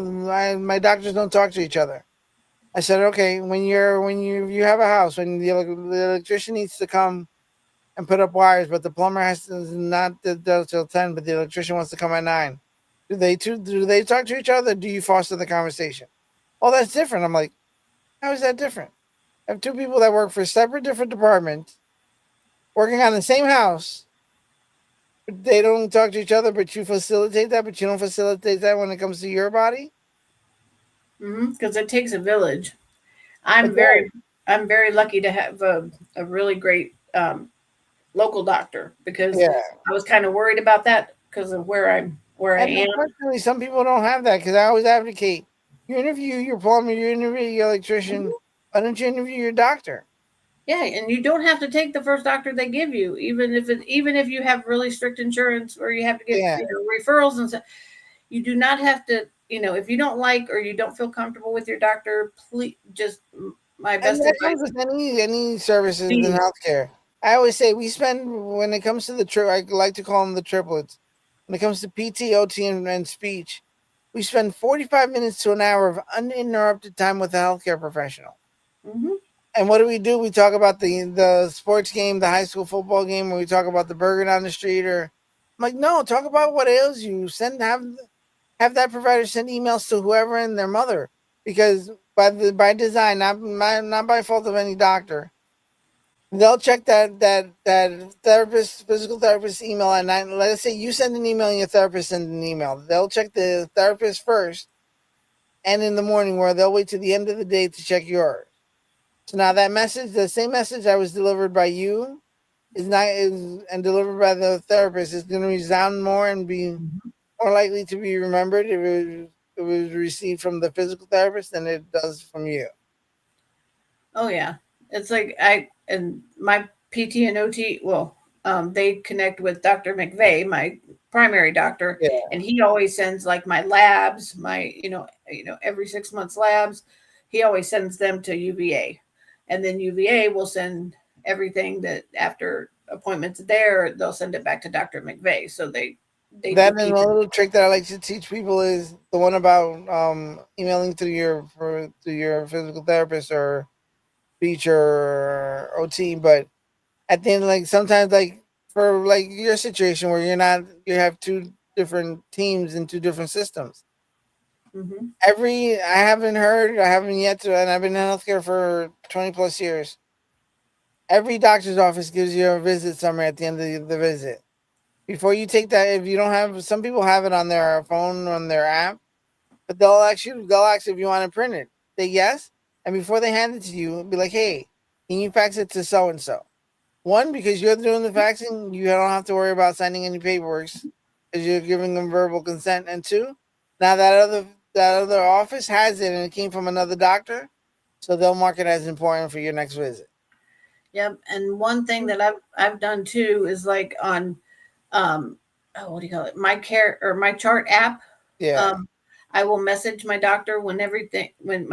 [SPEAKER 2] my doctors don't talk to each other. I said, okay, when you have a house, when the electrician needs to come and put up wires, but the plumber has to not does till 10, but the electrician wants to come at 9. Do they talk to each other? Do you foster the conversation? Oh, that's different. I'm like, how is that different? I have two people that work for separate different departments, working on the same house. But they don't talk to each other, but you facilitate that, but you don't facilitate that when it comes to your body.
[SPEAKER 1] Because it takes a village.
[SPEAKER 2] It
[SPEAKER 1] I'm
[SPEAKER 2] does.
[SPEAKER 1] very I'm very lucky to have a really great local doctor because
[SPEAKER 2] Yeah.
[SPEAKER 1] I was kind of worried about that because of where I
[SPEAKER 2] And
[SPEAKER 1] am.
[SPEAKER 2] unfortunately, some people don't have that because I always advocate you interview your plumber, you interview your electrician. Why don't you interview your doctor?
[SPEAKER 1] Yeah, and you don't have to take the first doctor they give you, even if you have really strict insurance or you have to get
[SPEAKER 2] Yeah.
[SPEAKER 1] referrals and stuff. You do not have to. If you don't like or you don't feel comfortable with your doctor, please just my
[SPEAKER 2] And
[SPEAKER 1] best
[SPEAKER 2] that comes
[SPEAKER 1] advice.
[SPEAKER 2] with any services in
[SPEAKER 1] Please.
[SPEAKER 2] healthcare. I always say we spend when it comes to I like to call them the triplets. When it comes to PT, OT, and speech, we spend 45 minutes to an hour of uninterrupted time with a healthcare professional.
[SPEAKER 1] Hmm.
[SPEAKER 2] And what do? We talk about the sports game, the high school football game, or we talk about the burger down the street, or I'm like, no, talk about what ails you. Have that provider send emails to whoever and their mother, because by design, not by fault of any doctor, they'll check that therapist, physical therapist email at night. Let's say you send an email and your therapist sends an email. They'll check the therapist first, and in the morning, where they'll wait to the end of the day to check yours. So now that message, the same message that was delivered by you, is not is and delivered by the therapist is going to resound more and be more likely to be remembered if it was received from the physical therapist than it does from you.
[SPEAKER 1] Oh yeah, it's like I and my PT and OT. Well, they connect with Dr. McVeigh, my primary doctor,
[SPEAKER 2] Yeah.
[SPEAKER 1] and he always sends like my labs, my every 6 months labs. He always sends them to UVA, and then UVA will send everything that after appointments there, they'll send it back to Dr. McVeigh. So they do
[SPEAKER 2] That and
[SPEAKER 1] keep
[SPEAKER 2] a
[SPEAKER 1] it.
[SPEAKER 2] little trick that I like to teach people is the one about emailing to your physical therapist or speech or OT. But at the end, like sometimes like for like your situation where you have two different teams and two different systems.
[SPEAKER 1] Hmm.
[SPEAKER 2] I haven't yet to, and I've been in healthcare for 20 plus years. Every doctor's office gives you a visit summary at the end of the visit. Before you take that, if you don't have, some people have it on their phone, on their app, but they'll ask if you want to print it. Say yes. And before they hand it to you, be like, hey, can you fax it to so and so? One, because you're doing the faxing, you don't have to worry about signing any paperwork because you're giving them verbal consent. And two, now that other office has it and it came from another doctor, so they'll mark it as important for your next visit.
[SPEAKER 1] Yep. And one thing that I've done too is like on what do you call it? My care or my chart app.
[SPEAKER 2] Yeah.
[SPEAKER 1] Um, I will message my doctor when my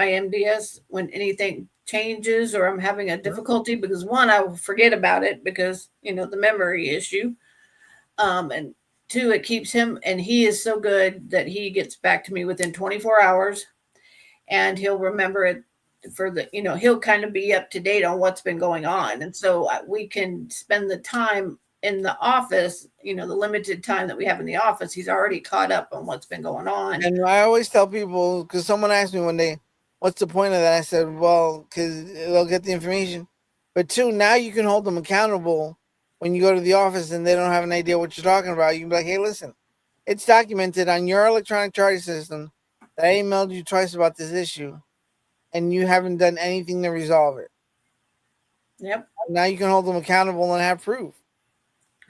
[SPEAKER 1] MDS, when anything changes or I'm having a difficulty because one, I will forget about it because, the memory issue. And two, it keeps him, and he is so good that he gets back to me within 24 hours and he'll remember it he'll kind of be up to date on what's been going on. And so we can spend the time in the office, the limited time that we have in the office, he's already caught up on what's been going on.
[SPEAKER 2] And I always tell people, because someone asked me one day, what's the point of that? I said, well, because they'll get the information. But two, now you can hold them accountable when you go to the office and they don't have an idea what you're talking about. You can be like, hey, listen, it's documented on your electronic charting system that I emailed you twice about this issue and you haven't done anything to resolve it.
[SPEAKER 1] Yep.
[SPEAKER 2] Now you can hold them accountable and have proof.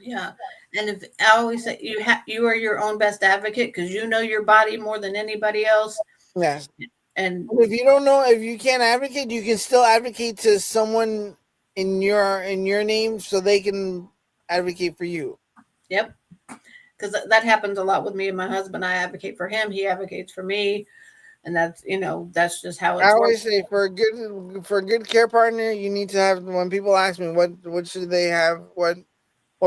[SPEAKER 1] Yeah. And if I always say you are your own best advocate because you know your body more than anybody else.
[SPEAKER 2] Yes.
[SPEAKER 1] And
[SPEAKER 2] If you don't know, if you can't advocate, you can still advocate to someone in your name so they can advocate for you.
[SPEAKER 1] yep, because that happens a lot with me and my husband. I advocate for him, he advocates for me, and that's just how
[SPEAKER 2] I
[SPEAKER 1] it's worked.
[SPEAKER 2] always say for a good care partner, you need to have when people ask me what should they have, what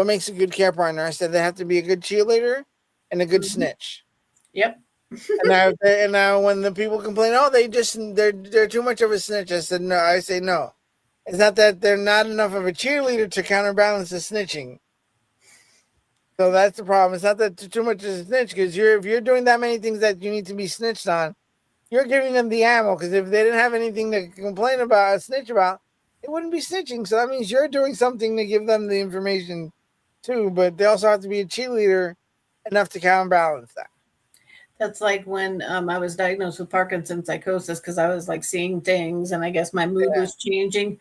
[SPEAKER 2] makes a good care partner, I said they have to be a good cheerleader and a good
[SPEAKER 1] Hmm.
[SPEAKER 2] snitch.
[SPEAKER 1] Yep.
[SPEAKER 2] And now when the people complain, oh, they're too much of a snitch. I said no. I say no. It's not that they're not enough of a cheerleader to counterbalance the snitching. So that's the problem. It's not that too much is a snitch, because if you're doing that many things that you need to be snitched on, you're giving them the ammo. Because if they didn't have anything to complain about, snitch about, they wouldn't be snitching. So that means you're doing something to give them the information too. But they also have to be a cheerleader enough to counterbalance that.
[SPEAKER 1] That's like when I was diagnosed with Parkinson's psychosis because I was like seeing things and I guess my mood
[SPEAKER 2] Yeah.
[SPEAKER 1] was changing.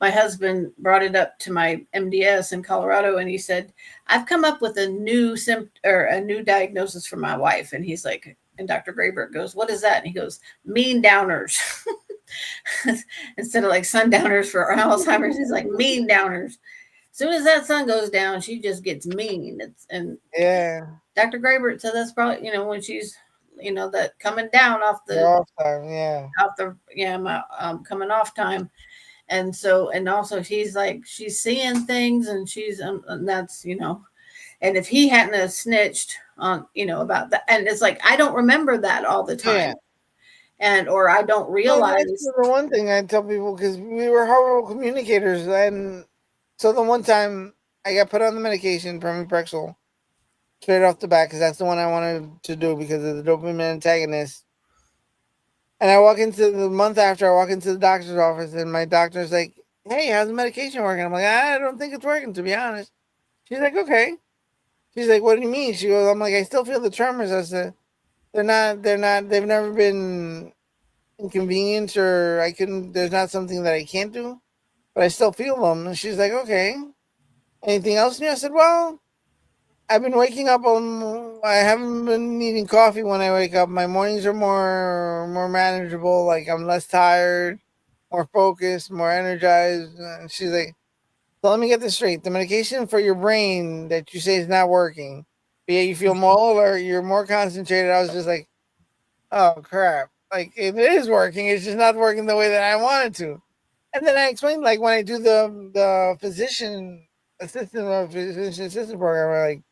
[SPEAKER 1] My husband brought it up to my MDS in Colorado and he said, I've come up with a new or a new diagnosis for my wife. And he's like, and Dr. Graber goes, what is that? And he goes, mean downers. Instead of like sundowners for Alzheimer's, he's like mean downers. As soon as that sun goes down, she just gets mean. And
[SPEAKER 2] Yeah.
[SPEAKER 1] Dr. Graber said that's probably, when she's, that coming down off
[SPEAKER 2] They're
[SPEAKER 1] the,
[SPEAKER 2] off time. Yeah.
[SPEAKER 1] my coming off time. And so, and also she's like, she's seeing things and and that's, and if he hadn't have snitched on, about that, and it's like, I don't remember that all the
[SPEAKER 2] Yeah.
[SPEAKER 1] time. And, or I don't
[SPEAKER 2] Well, that's
[SPEAKER 1] realize.
[SPEAKER 2] the one thing I tell people, because we were horrible communicators. And so the one time I got put on the medication, pramipexole, straight off the bat, because that's the one I wanted to do because of the dopamine antagonist. And I walk into the month after, I walk into the doctor's office, and my doctor's like, "Hey, how's the medication working?" I'm like, "I don't think it's working, to be honest." She's like, "Okay." She's like, "What do you mean?" She goes, "I'm like, I still feel the tremors." I said, they've never been inconvenience, or I couldn't, there's not something that I can't do, but I still feel them." And she's like, "Okay, anything else new?" I said, "Well, I've been waking up on, I haven't been needing coffee when I wake up. My mornings are more manageable. Like I'm less tired, more focused, more energized." And she's like, "So let me get this straight. The medication for your brain that you say is not working, but yet you feel more alert, you're more concentrated." I was just like, "Oh crap. Like it is working. It's just not working the way that I wanted to." And then I explained, like, when I do the physician assistant program, I'm like,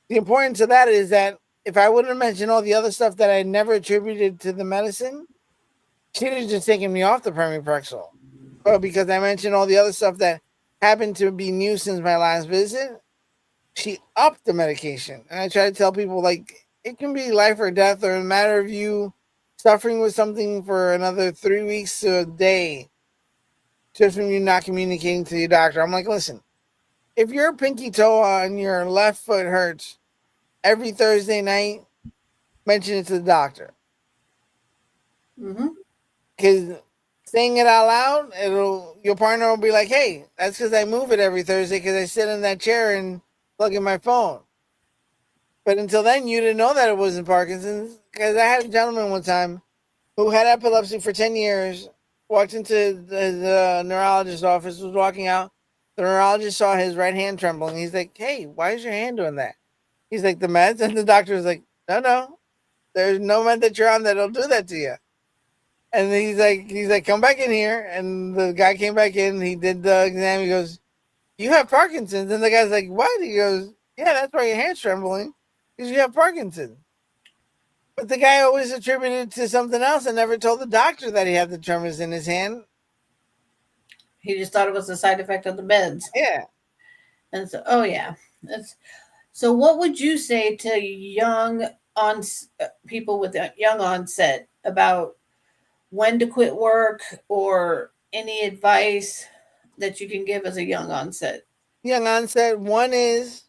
[SPEAKER 2] the importance of that is that if I wouldn't have mentioned all the other stuff that I never attributed to the medicine, she'd have just taken me off the pramipexole. But because I mentioned all the other stuff that happened to be new since my last visit, she upped the medication. And I try to tell people, like, it can be life or death, or a matter of you suffering with something for another 3 weeks to a day just from you not communicating to your doctor. I'm like, listen, if your pinky toe on your left foot hurts every Thursday night, mention it to the doctor.
[SPEAKER 1] Mm-hmm.
[SPEAKER 2] Because saying it out loud, your partner will be like, "Hey, that's because I move it every Thursday because I sit in that chair and plug in my phone." But until then, you didn't know that it wasn't Parkinson's. Because I had a gentleman one time who had epilepsy for 10 years, walked into the neurologist's office, was walking out. The neurologist saw his right hand trembling. He's like, "Hey, why is your hand doing that?" He's like, "The meds." And the doctor was like, "No, no, there's no med that you're on that'll do that to you." And he's like, "Come back in here." And the guy came back in. He did the exam. He goes, "You have Parkinson's." And the guy's like, "What?" He goes, "Yeah, that's why your hand's trembling, because you have Parkinson's." But the guy always attributed it to something else and never told the doctor that he had the tremors in his hand.
[SPEAKER 1] He just thought it was a side effect of the meds.
[SPEAKER 2] Yeah.
[SPEAKER 1] And so, oh yeah, that's so. What would you say to young on people with a young onset about when to quit work or any advice that you can give as a young onset?
[SPEAKER 2] Young onset, one is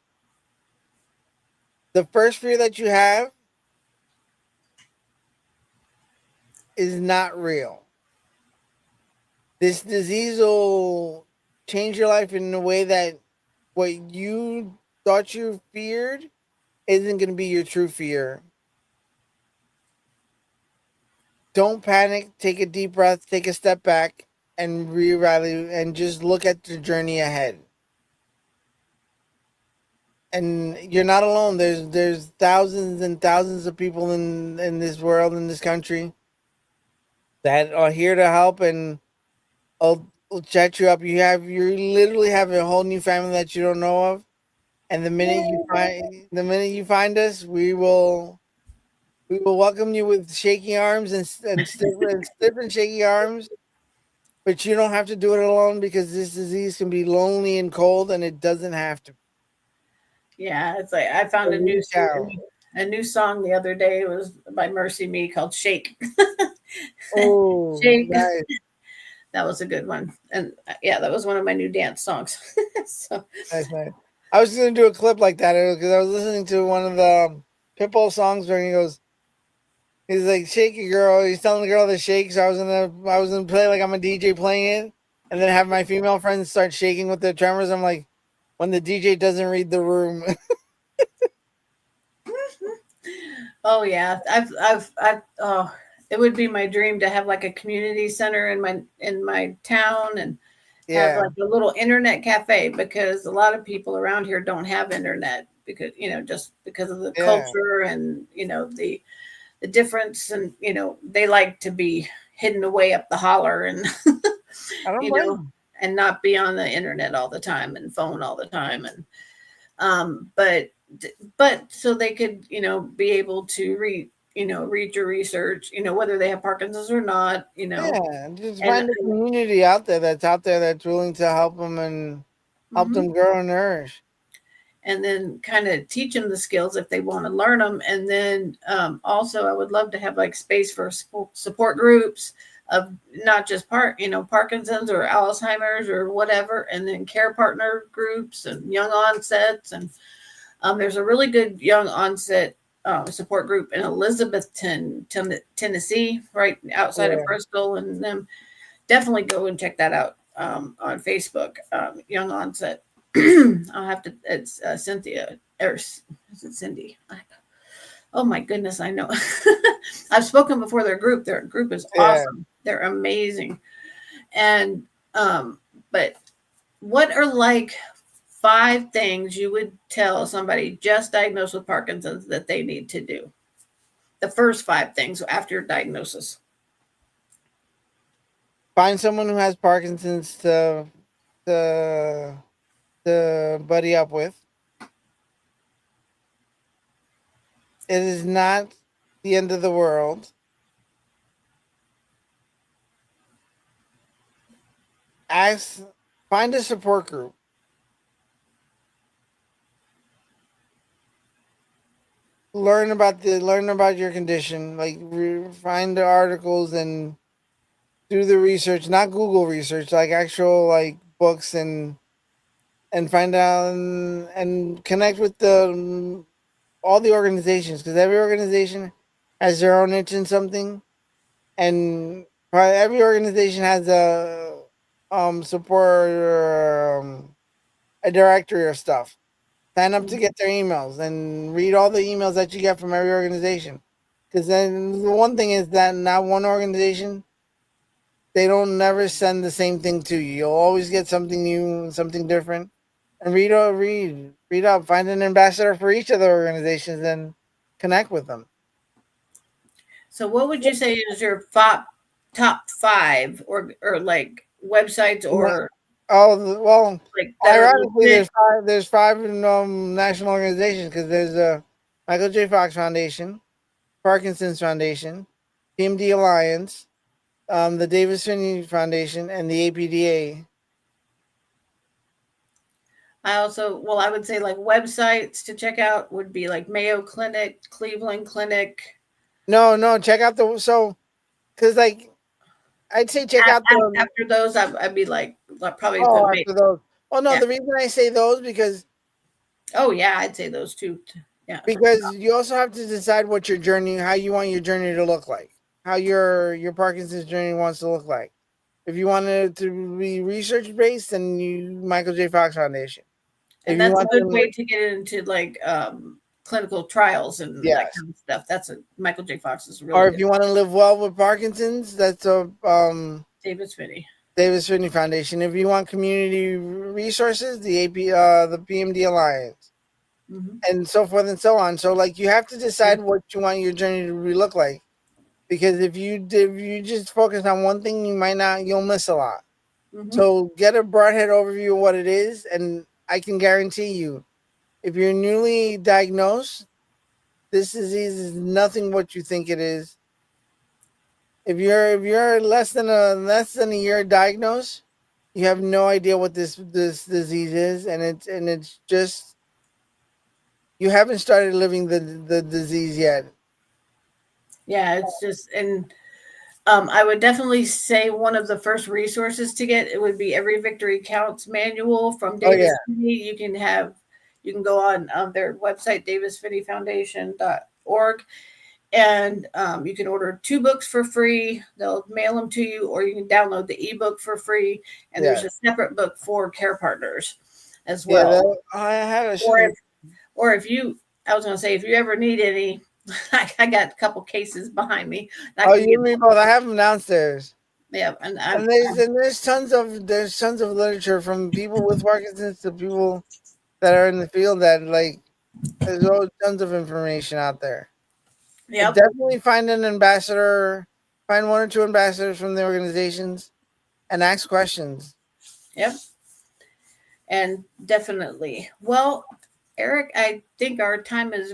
[SPEAKER 2] the first fear that you have is not real. This disease will change your life in a way that what you thought you feared isn't going to be your true fear. Don't panic. Take a deep breath. Take a step back and reevaluate and just look at the journey ahead. And you're not alone. There's thousands and thousands of people in this world, in this country, that are here to help, and will chat you up. You literally have a whole new family that you don't know of. And the minute you find us, we will We will welcome you with shaky arms and stiff and shaky arms, but you don't have to do it alone because this disease can be lonely and cold, and it doesn't have to.
[SPEAKER 1] Yeah, it's like I found
[SPEAKER 2] So reach out.
[SPEAKER 1] a new song the other day. It was by Mercy Me called "Shake."
[SPEAKER 2] Oh,
[SPEAKER 1] Shake.
[SPEAKER 2] nice,
[SPEAKER 1] That was a good one, and yeah, that was one of my new dance songs. So,
[SPEAKER 2] nice, nice. I was gonna do a clip like that because I was listening to one of the Pitbull songs where he goes, he's like, "Shake it, girl." He's telling the girl to shake. So I was gonna play like I'm a DJ playing it, and then have my female friends start shaking with their tremors. I'm like, when the DJ doesn't read the room.
[SPEAKER 1] oh yeah, oh, it would be my dream to have like a community center in my town and have
[SPEAKER 2] Yeah,
[SPEAKER 1] like a little internet cafe because a lot of people around here don't have internet because just because of the
[SPEAKER 2] yeah.
[SPEAKER 1] culture and the difference and they like to be hidden away up the holler and
[SPEAKER 2] I don't
[SPEAKER 1] you
[SPEAKER 2] blame
[SPEAKER 1] know
[SPEAKER 2] him.
[SPEAKER 1] and not be on the internet all the time and phone all the time and but so they could be able to read your research whether they have Parkinson's or not
[SPEAKER 2] Yeah, just
[SPEAKER 1] and
[SPEAKER 2] find a community out there that's willing to help them and help
[SPEAKER 1] mhm.
[SPEAKER 2] them grow and nourish.
[SPEAKER 1] And then kind of teach them the skills if they want to learn them. And then also, I would love to have like space for support groups of not just Parkinson's or Alzheimer's or whatever, and then care partner groups and young onsets. And there's a really good young onset support group in Elizabethton, Tennessee, right outside of
[SPEAKER 2] Yeah,
[SPEAKER 1] Bristol, and definitely go and check that out on Facebook. Young onset. I'll have to. It's Cynthia or is it Cindy? Oh my goodness, I know. I've spoken before their group. Their group is
[SPEAKER 2] yeah.
[SPEAKER 1] awesome. They're amazing. And but what are like 5 things you would tell somebody just diagnosed with Parkinson's that they need to do? The first 5 things after diagnosis.
[SPEAKER 2] Find someone who has Parkinson's to to buddy up with. It is not the end of the world. Ask, find a support group. Learn about your condition. Like find the articles and do the research, not Google research, like actual like books and find out and connect with the all the organizations because every organization has their own niche in something, and probably every organization has a support or a directory of stuff. Sign up to
[SPEAKER 1] Mhm.
[SPEAKER 2] get their emails and read all the emails that you get from every organization. Because then the one thing is that not one organization, they don't never send the same thing to you. You'll always get something new and something different. And read up, find an ambassador for each of the organizations and connect with them.
[SPEAKER 1] So, what would you say is your top five, or like websites or
[SPEAKER 2] Oh well,
[SPEAKER 1] like that are
[SPEAKER 2] ironically,
[SPEAKER 1] legit?
[SPEAKER 2] there's five national organizations because there's a Michael J. Fox Foundation, Parkinson's Foundation, PMD Alliance, the Davis Finney Foundation, and the APDA.
[SPEAKER 1] I would say like websites to check out would be like Mayo Clinic, Cleveland Clinic.
[SPEAKER 2] No, no, check out the because like I'd say check out the
[SPEAKER 1] After those, I'd be like, I'd probably
[SPEAKER 2] oh
[SPEAKER 1] put Mayo.
[SPEAKER 2] after those. Oh no,
[SPEAKER 1] Yeah.
[SPEAKER 2] the reason I say those
[SPEAKER 1] Oh yeah, I'd say those two. Yeah.
[SPEAKER 2] because you also have to decide what your journey, how you want your journey to look like, how your Parkinson's journey wants to look like. If you want it to be research based, then you Michael J. Fox Foundation. If
[SPEAKER 1] And
[SPEAKER 2] you
[SPEAKER 1] that's a
[SPEAKER 2] want
[SPEAKER 1] good
[SPEAKER 2] them,
[SPEAKER 1] way to get into like clinical trials and that
[SPEAKER 2] yes.
[SPEAKER 1] kind of stuff. That's a Michael J. Fox is really
[SPEAKER 2] Or if
[SPEAKER 1] good.
[SPEAKER 2] you want to live well with Parkinson's, that's a
[SPEAKER 1] David Finney.
[SPEAKER 2] Davis Finney Foundation. If you want community resources, the PMD Alliance,
[SPEAKER 1] Hmm.
[SPEAKER 2] and so forth and so on. So like you have to decide what you want your journey to look like. Because if you just focus on one thing, you'll miss a lot.
[SPEAKER 1] Hmm.
[SPEAKER 2] So get a broadhead overview of what it is, and I can guarantee you, if you're newly diagnosed, This disease is nothing what you think it is. If you're less than a year diagnosed, you have no idea what this disease is, and it's just you haven't started living the disease yet.
[SPEAKER 1] Yeah, it's just, and I would definitely say one of the first resources to get it would be Every Victory Counts manual from
[SPEAKER 2] Oh yeah,
[SPEAKER 1] Davis Finney. You can go on their website, davisfinneyfoundation.org, and you can order 2 books for free. They'll mail them to you, or you can download the ebook for free. And there's
[SPEAKER 2] yeah,
[SPEAKER 1] a separate book for care partners as
[SPEAKER 2] yeah.
[SPEAKER 1] well.
[SPEAKER 2] I had a
[SPEAKER 1] Or if you, I was going to say, if you ever need any, I got a couple cases behind me. I
[SPEAKER 2] oh,
[SPEAKER 1] can
[SPEAKER 2] you
[SPEAKER 1] give.
[SPEAKER 2] and me both. I have them downstairs.
[SPEAKER 1] Yeah, and
[SPEAKER 2] And there's tons of literature from people with Parkinson's to people that are in the field that like there's always tons of information out there. But
[SPEAKER 1] yep,
[SPEAKER 2] definitely find an ambassador, find one or two ambassadors from the organizations and ask questions.
[SPEAKER 1] yep, and definitely. Well, Eric, I think our time is,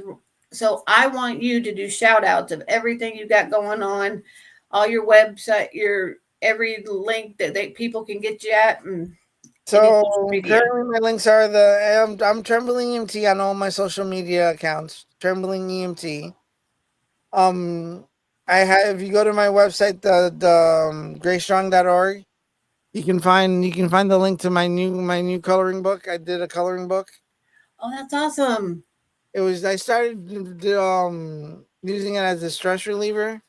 [SPEAKER 1] so I want you to do shout outs of everything you got going on, all your website, your every link that people can get you at, and any social
[SPEAKER 2] So
[SPEAKER 1] media.
[SPEAKER 2] currently my links are I'm Trembling EMT on all my social media accounts. Trembling EMT. Um I have if you go to my website graystrong.org, you can find the link to my new coloring book. I did a coloring book.
[SPEAKER 1] Oh, that's awesome.
[SPEAKER 2] I started using it as a stress reliever,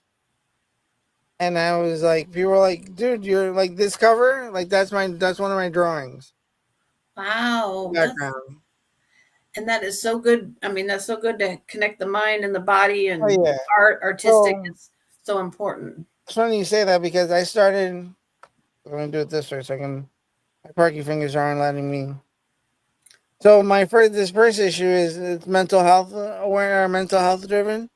[SPEAKER 2] and I was like people were like, "Dude, you're like this cover? Like that's one of my drawings."
[SPEAKER 1] Wow, that's,
[SPEAKER 2] Background.
[SPEAKER 1] and that is so good. I mean, that's so good to connect the mind and the body,
[SPEAKER 2] Oh
[SPEAKER 1] and
[SPEAKER 2] yeah.
[SPEAKER 1] artistic
[SPEAKER 2] So
[SPEAKER 1] is so important.
[SPEAKER 2] it's funny you say that because I started. I'm gonna do it this way so I can. My parky fingers aren't letting me. So this first issue is it's mental health aware, mental health driven.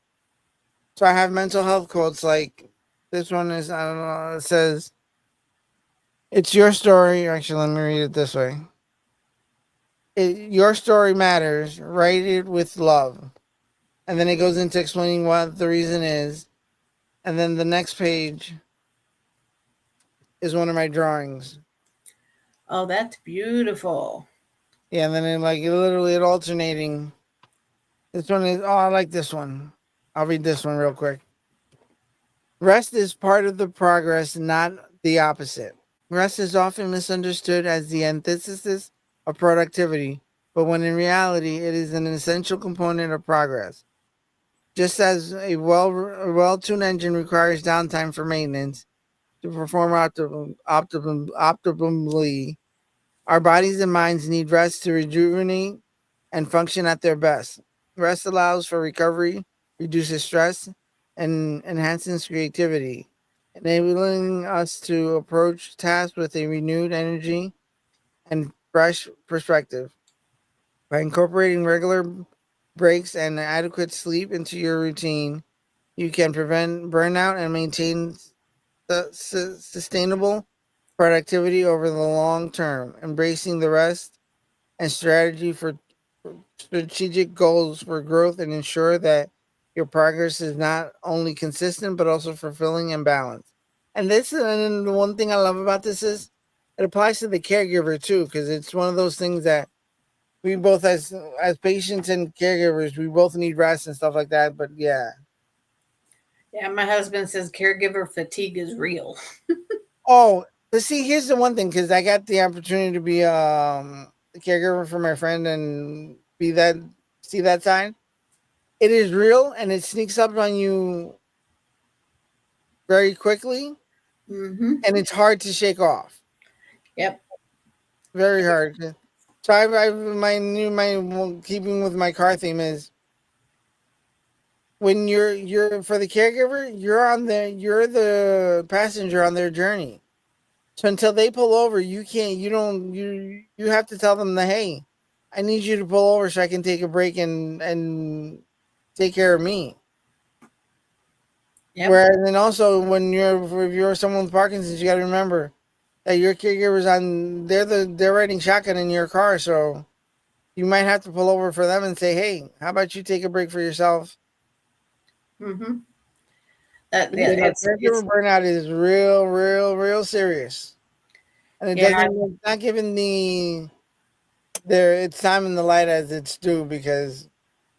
[SPEAKER 2] So I have mental health quotes like this one is I don't know. It says it's your story. Actually, let me read it this way. Your story matters. Write it with love, and then it goes into explaining what the reason is, and then the next page is one of my drawings.
[SPEAKER 1] Oh, that's beautiful.
[SPEAKER 2] Yeah, and then it alternating. This one is I like this one. I'll read this one real quick. Rest is part of the progress, not the opposite. Rest is often misunderstood as the antithesis of productivity, but when in reality it is an essential component of progress. Just as a well-tuned engine requires downtime for maintenance to perform optimally, our bodies and minds need rest to rejuvenate and function at their best. Rest allows for recovery, reduces stress, and enhances creativity, enabling us to approach tasks with a renewed energy and fresh perspective. By incorporating regular breaks and adequate sleep into your routine, you can prevent burnout and maintain sustainable productivity over the long term. Embracing the rest and strategy for strategic goals for growth and ensure that your progress is not only consistent but also fulfilling and balanced. And the one thing I love about this is it applies to the caregiver too, because it's one of those things that we both as patients and caregivers we both need rest and stuff like that. But yeah.
[SPEAKER 1] Yeah, my husband says caregiver fatigue is real.
[SPEAKER 2] Oh, but see, here's the one thing because I got the opportunity to be a caregiver for my friend and be that see that side. It is real and it sneaks up on you very quickly,
[SPEAKER 1] Mm-hmm.
[SPEAKER 2] and it's hard to shake off.
[SPEAKER 1] Yep.
[SPEAKER 2] Very hard. So I my keeping with my car theme is when you're for the caregiver, you're the passenger on their journey. So until they pull over, you have to tell them that hey, I need you to pull over so I can take a break and take care of me.
[SPEAKER 1] Yep.
[SPEAKER 2] Whereas then also if you're someone with Parkinson's, you got to remember that your caregivers they're riding shotgun in your car, so you might have to pull over for them and say, hey, how about you take a break for yourself
[SPEAKER 1] Mm-hmm. That yeah,
[SPEAKER 2] Because caregiver
[SPEAKER 1] it's
[SPEAKER 2] burnout is real, real, real serious, and it
[SPEAKER 1] yeah.
[SPEAKER 2] doesn't. It's not giving its time in the light as it's due, because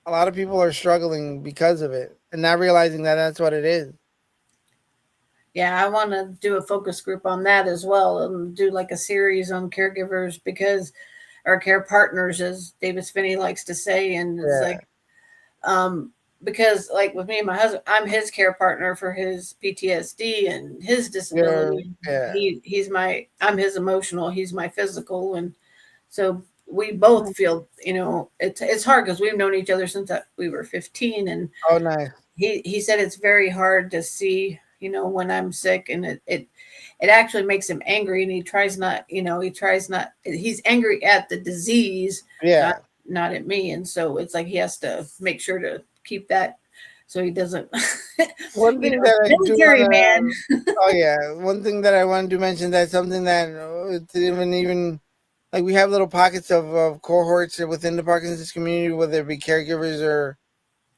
[SPEAKER 2] a lot of people are struggling because of it and not realizing that that's what it is.
[SPEAKER 1] Yeah, I want to do a focus group on that as well and do like a series on caregivers because our care partners, as Davis Finney likes to say, and it's
[SPEAKER 2] Yeah,
[SPEAKER 1] like um because like with me and my husband, I'm his care partner for his PTSD and his
[SPEAKER 2] you're,
[SPEAKER 1] disability.
[SPEAKER 2] yeah.
[SPEAKER 1] I'm his emotional, he's my physical, and so we both feel, it's hard because we've known each other since we were 15, and
[SPEAKER 2] Oh, nice.
[SPEAKER 1] he said it's very hard to see, when I'm sick, and it actually makes him angry, and he's angry at the disease, not
[SPEAKER 2] Yeah.
[SPEAKER 1] not at me, and so it's like he has to make sure to keep that so he doesn't
[SPEAKER 2] One thing that I do
[SPEAKER 1] military man.
[SPEAKER 2] want to, oh yeah, one thing that I wanted to mention, that's something that it's even like we have little pockets of cohorts within the Parkinson's community, whether it be caregivers or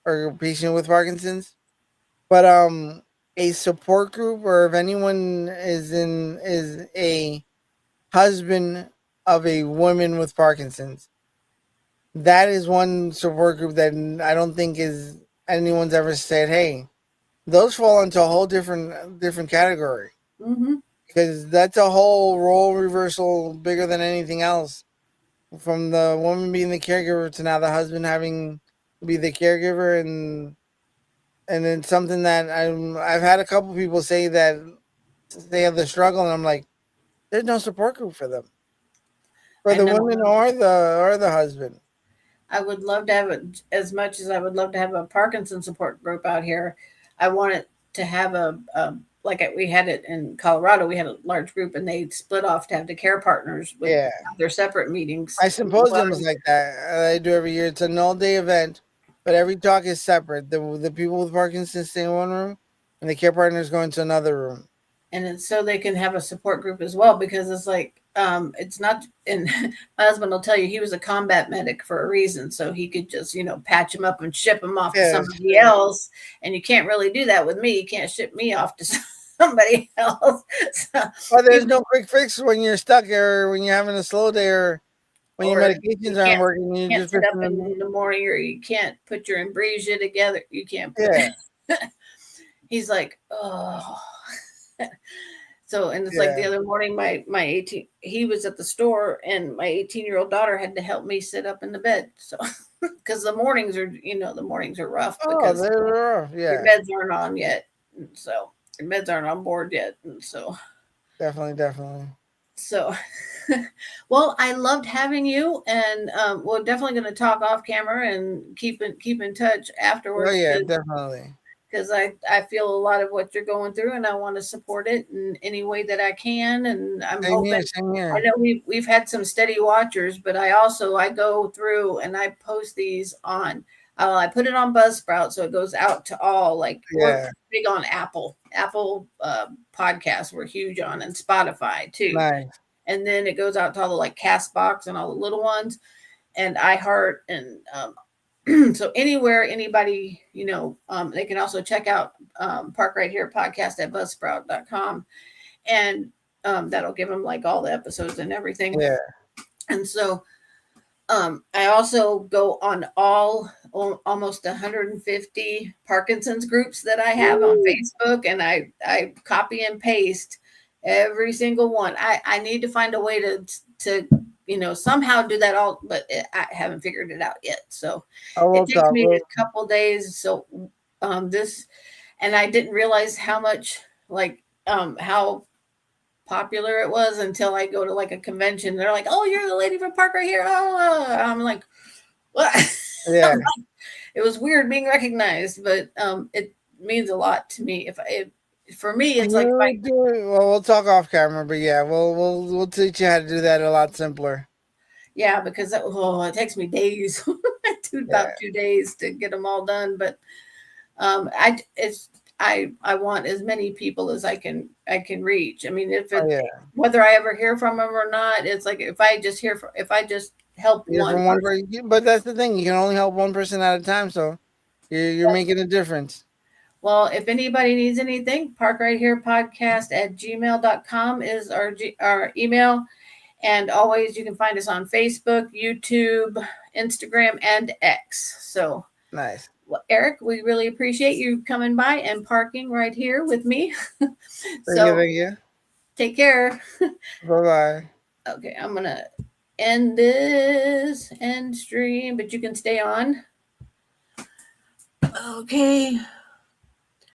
[SPEAKER 2] a patient with Parkinson's. But a support group, or if anyone is a husband of a woman with Parkinson's, that is one support group that I don't think is anyone's ever said, hey, those fall into a whole different category,
[SPEAKER 1] Hmm.
[SPEAKER 2] because that's a whole role reversal bigger than anything else. From the woman being the caregiver to now the husband having to be the caregiver, and it's something that I've had a couple people say that they have the struggle, and I'm like, there's no support group for them, for
[SPEAKER 1] I
[SPEAKER 2] the
[SPEAKER 1] know.
[SPEAKER 2] women or the husband.
[SPEAKER 1] I would love to have it as much as I would love to have a Parkinson support group out here. I want it to have we had it in Colorado. We had a large group, and they split off to have the care partners with
[SPEAKER 2] Yeah,
[SPEAKER 1] their separate meetings.
[SPEAKER 2] my symposium is like that. I do every year. It's an all-day event, but every talk is separate. The people with Parkinson's stay in one room, and the care partners go into another room.
[SPEAKER 1] And it's so they can have a support group as well, because it's like it's not, and my husband will tell you he was a combat medic for a reason, so he could just patch him up and ship him off to
[SPEAKER 2] Yes.
[SPEAKER 1] somebody else, and you can't really do that with me. You can't ship me off to somebody else. So,
[SPEAKER 2] Well, there's
[SPEAKER 1] even,
[SPEAKER 2] no quick fix when you're stuck, or when you're having a slow day, or when your
[SPEAKER 1] or you
[SPEAKER 2] medications aren't working. You
[SPEAKER 1] can't
[SPEAKER 2] just
[SPEAKER 1] sit
[SPEAKER 2] rip
[SPEAKER 1] up
[SPEAKER 2] them.
[SPEAKER 1] in the morning, or you can't put your Ambrosia together, you can't put
[SPEAKER 2] Yeah,
[SPEAKER 1] he's like, oh. So, and it's like the
[SPEAKER 2] yeah.
[SPEAKER 1] other morning, my 18, he was at the store, and my 18-year-old daughter had to help me sit up in the bed. So, because the mornings are rough
[SPEAKER 2] Oh,
[SPEAKER 1] because
[SPEAKER 2] there.
[SPEAKER 1] your
[SPEAKER 2] Yeah,
[SPEAKER 1] meds aren't on yet, and so your meds aren't on board yet, and
[SPEAKER 2] definitely, definitely.
[SPEAKER 1] so. Well, I loved having you, and we're definitely going to talk off camera and keep in touch
[SPEAKER 2] Oh
[SPEAKER 1] afterwards,
[SPEAKER 2] yeah,
[SPEAKER 1] because
[SPEAKER 2] definitely.
[SPEAKER 1] I feel a lot of what you're going through, and I want to support it in any way that I can. And I'm
[SPEAKER 2] Same
[SPEAKER 1] hoping.
[SPEAKER 2] here, same
[SPEAKER 1] I
[SPEAKER 2] here.
[SPEAKER 1] know we've had some steady watchers, but I go through and I post these on. I put it on Buzzsprout, so it goes out to all. Like, we're
[SPEAKER 2] Yeah,
[SPEAKER 1] big on Apple podcasts. We're huge on, and Spotify too.
[SPEAKER 2] nice.
[SPEAKER 1] And then it goes out to all the like Castbox and all the little ones, and iHeart, and so anywhere anybody, they can also check out Park Right Here podcast at buzzsprout.com, and that'll give them like all the episodes and everything.
[SPEAKER 2] Yeah.
[SPEAKER 1] And so I also go on almost 150 Parkinson's groups that I have on
[SPEAKER 2] Woo.
[SPEAKER 1] Facebook, and I copy and paste every single one. I need to find a way to somehow do that all, but I haven't figured it out yet. So
[SPEAKER 2] I
[SPEAKER 1] it
[SPEAKER 2] will
[SPEAKER 1] takes
[SPEAKER 2] talk.
[SPEAKER 1] me a couple days. So this, and I didn't realize how much, like, how popular it was until I go to like a convention. They're like, "Oh, you're the lady from Park Right Here." Oh, I'm like, "What?"
[SPEAKER 2] Yeah.
[SPEAKER 1] It was weird being recognized, but it means a lot to me. For me, it's like if I,
[SPEAKER 2] You do it. Well, we'll talk off camera, but yeah, we'll teach you how to do that a lot simpler.
[SPEAKER 1] yeah, because it takes me days,
[SPEAKER 2] Yeah.
[SPEAKER 1] about 2 days to get them all done. But I it's I want as many people as I can reach. I mean, if
[SPEAKER 2] Oh
[SPEAKER 1] it
[SPEAKER 2] yeah.
[SPEAKER 1] whether I ever hear from them or not, it's like if I just help
[SPEAKER 2] You're
[SPEAKER 1] one
[SPEAKER 2] from one
[SPEAKER 1] person.
[SPEAKER 2] person, but that's the thing. You can only help one person at a time, so you're making a difference.
[SPEAKER 1] Well, if anybody needs anything, parkrightherepodcast@gmail.com is our email. And always you can find us on Facebook, YouTube, Instagram, and X. So,
[SPEAKER 2] Nice.
[SPEAKER 1] well, Eric, we really appreciate you coming by and parking right here with me.
[SPEAKER 2] Thank
[SPEAKER 1] So
[SPEAKER 2] you.
[SPEAKER 1] take care.
[SPEAKER 2] Bye-bye.
[SPEAKER 1] Okay, I'm going to end this end stream, but you can stay on. Okay.